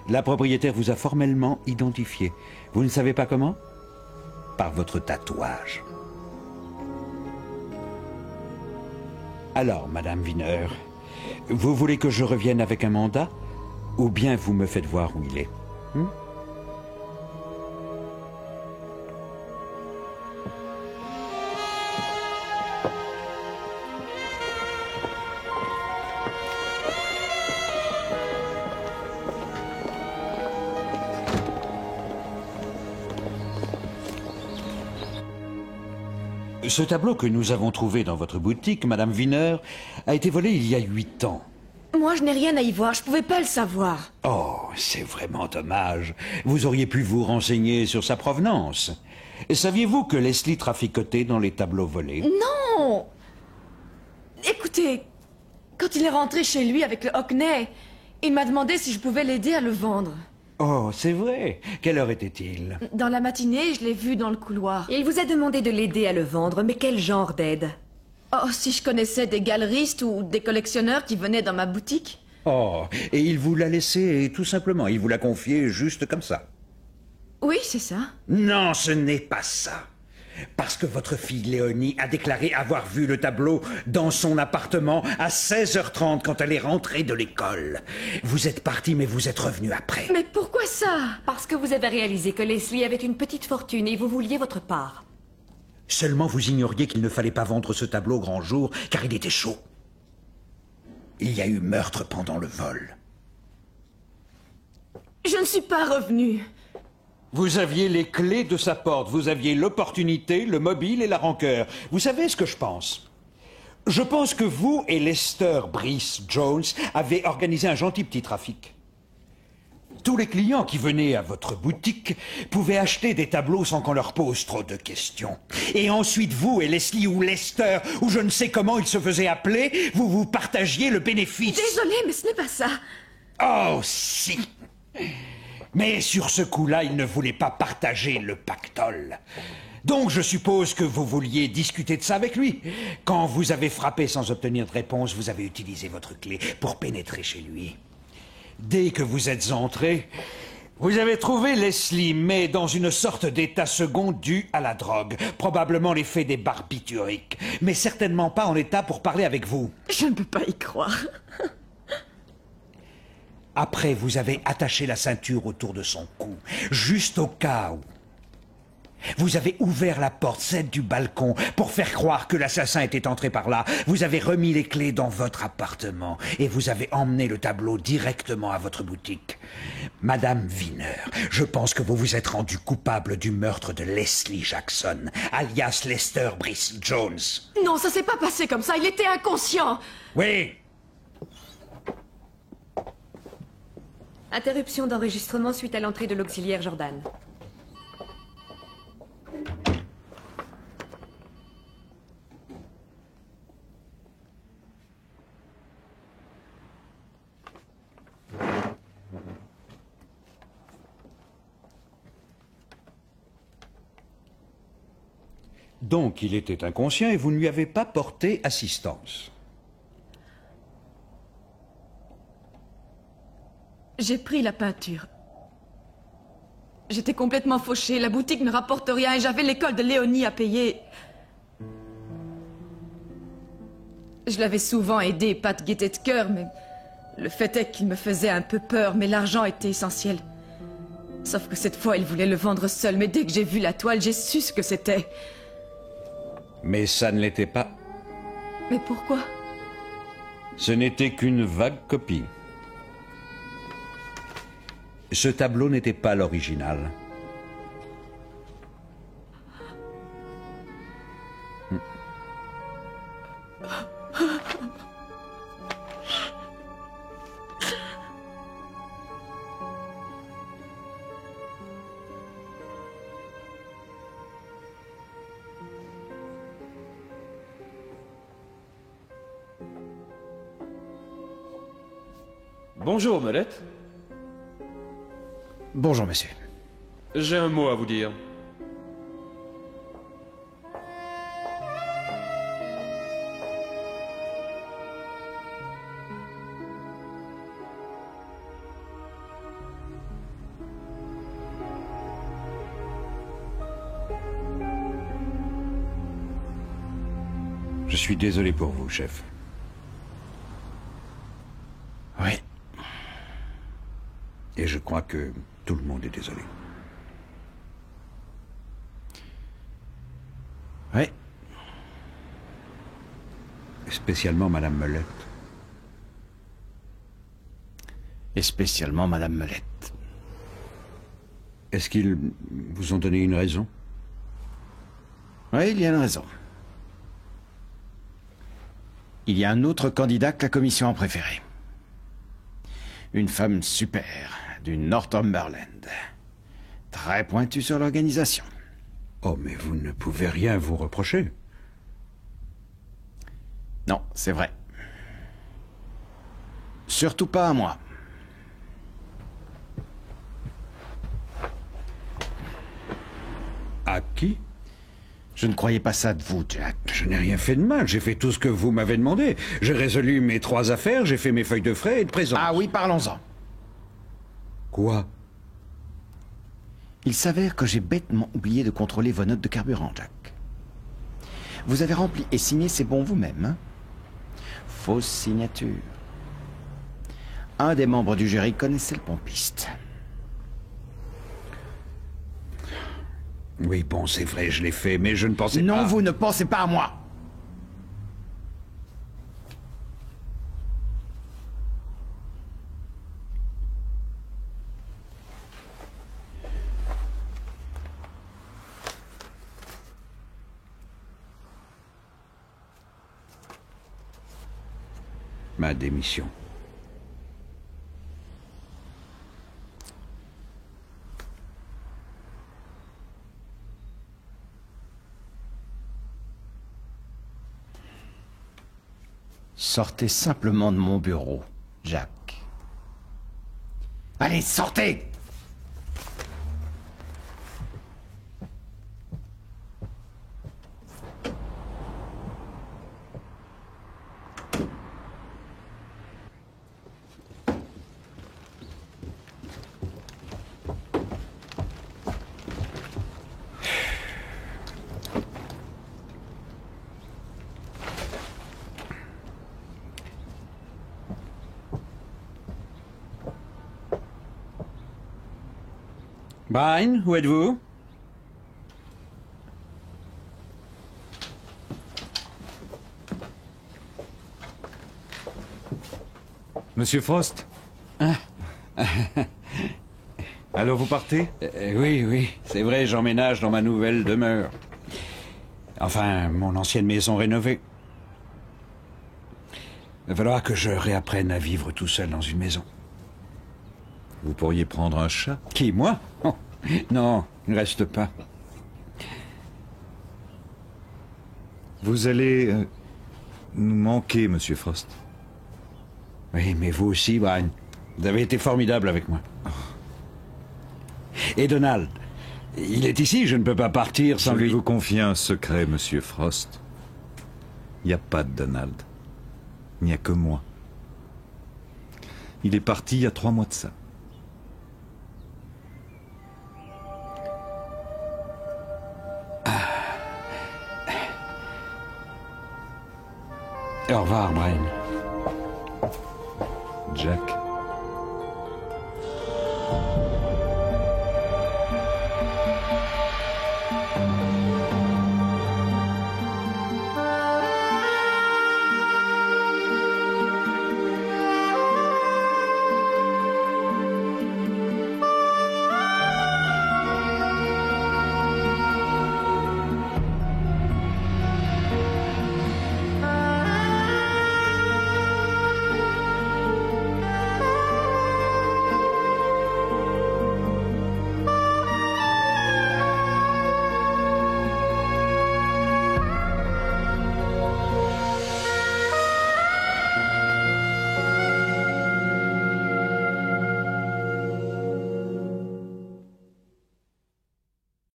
La propriétaire vous a formellement identifié. Vous ne savez pas comment? Par votre tatouage. Alors, Madame Wiener, vous voulez que je revienne avec un mandat? Ou bien vous me faites voir où il est? Ce tableau que nous avons trouvé dans votre boutique, Madame Wiener, a été volé il y a 8 ans. Moi, je n'ai rien à y voir, je pouvais pas le savoir. Oh, c'est vraiment dommage. Vous auriez pu vous renseigner sur sa provenance. Saviez-vous que Leslie traficotait dans les tableaux volés? Non! Écoutez, quand il est rentré chez lui avec le Hockney, il m'a demandé si je pouvais l'aider à le vendre. Oh, c'est vrai. Quelle heure était-il? Dans la matinée, je l'ai vu dans le couloir. Il vous a demandé de l'aider à le vendre, mais quel genre d'aide? Oh, si je connaissais des galeristes ou des collectionneurs qui venaient dans ma boutique. Oh, et il vous l'a laissé tout simplement. Il vous l'a confié juste comme ça. Oui, c'est ça. Non, ce n'est pas ça. Parce que votre fille Léonie a déclaré avoir vu le tableau dans son appartement à 16h30 quand elle est rentrée de l'école. Vous êtes parti, mais vous êtes revenu après. Mais pourquoi ça? Parce que vous avez réalisé que Leslie avait une petite fortune et vous vouliez votre part. Seulement vous ignoriez qu'il ne fallait pas vendre ce tableau au grand jour, car il était chaud. Il y a eu meurtre pendant le vol. Je ne suis pas revenue. Vous aviez les clés de sa porte, vous aviez l'opportunité, le mobile et la rancœur. Vous savez ce que je pense? Je pense que vous et Lester Brice Jones avez organisé un gentil petit trafic. Tous les clients qui venaient à votre boutique pouvaient acheter des tableaux sans qu'on leur pose trop de questions. Et ensuite, vous et Leslie ou Lester, ou je ne sais comment il se faisait appeler, vous vous partagiez le bénéfice. Désolée, mais ce n'est pas ça. Oh, si. Mais sur ce coup-là, il ne voulait pas partager le pactole. Donc je suppose que vous vouliez discuter de ça avec lui. Quand vous avez frappé sans obtenir de réponse, vous avez utilisé votre clé pour pénétrer chez lui. Dès que vous êtes entré, vous avez trouvé Leslie, mais dans une sorte d'état second dû à la drogue. Probablement l'effet des barbituriques, mais certainement pas en état pour parler avec vous. Je ne peux pas y croire. Après, vous avez attaché la ceinture autour de son cou, juste au cas où. Vous avez ouvert la porte, celle du balcon, pour faire croire que l'assassin était entré par là. Vous avez remis les clés dans votre appartement et vous avez emmené le tableau directement à votre boutique. Madame Wiener, je pense que vous vous êtes rendue coupable du meurtre de Leslie Jackson, alias Lester Brice Jones. Non, ça s'est pas passé comme ça, il était inconscient. Oui. Interruption d'enregistrement suite à l'entrée de l'auxiliaire Jordan. Donc il était inconscient et vous ne lui avez pas porté assistance. J'ai pris la peinture. J'étais complètement fauchée, la boutique ne rapporte rien et j'avais l'école de Léonie à payer. Je l'avais souvent aidé, pas de gaieté de cœur, mais le fait est qu'il me faisait un peu peur, mais l'argent était essentiel. Sauf que cette fois, il voulait le vendre seul, mais dès que j'ai vu la toile, j'ai su ce que c'était. Mais ça ne l'était pas. Mais pourquoi? Ce n'était qu'une vague copie. Ce tableau n'était pas l'original. Bonjour, Molette. Bonjour, monsieur. J'ai un mot à vous dire. suis désolé pour vous, chef. Oui. Et je crois que tout le monde est désolé. Oui. Spécialement Madame Melette. Et spécialement Madame Melette. Est-ce qu'ils vous ont donné une raison? Oui, il y a une raison. Il y a un autre candidat que la commission a préféré. Une femme super, du Northumberland. Très pointue sur l'organisation. Oh, mais vous ne pouvez rien vous reprocher. Non, c'est vrai. Surtout pas à moi. À qui? Je ne croyais pas ça de vous, Jack. Je n'ai rien fait de mal, j'ai fait tout ce que vous m'avez demandé. J'ai résolu mes 3 affaires, j'ai fait mes feuilles de frais et de présence. Ah oui, parlons-en. Quoi? Il s'avère que j'ai bêtement oublié de contrôler vos notes de carburant, Jack. Vous avez rempli et signé ces bons vous-même, hein? Fausse signature. Un des membres du jury connaissait le pompiste. Oui, bon, c'est vrai, je l'ai fait, mais je ne pensais pas... Non, vous ne pensez pas à moi! Ma démission. Sortez simplement de mon bureau, Jack. Allez, sortez! Brian, où êtes-vous? Monsieur Frost? Alors vous partez? Oui, oui, c'est vrai, j'emménage dans ma nouvelle demeure. Enfin, mon ancienne maison rénovée. Il va falloir que je réapprenne à vivre tout seul dans une maison. Vous pourriez prendre un chat? Qui, moi? Oh, non, il ne reste pas. Vous allez nous manquer, Monsieur Frost. Oui, mais vous aussi, Brian. Vous avez été formidable avec moi. Et Donald, il est ici, je ne peux pas partir sans lui... Je lui... vais vous confier un secret, Monsieur Frost. Il n'y a pas de Donald. Il n'y a que moi. Il est parti il y a 3 mois de ça. Au revoir, Brian. Jack.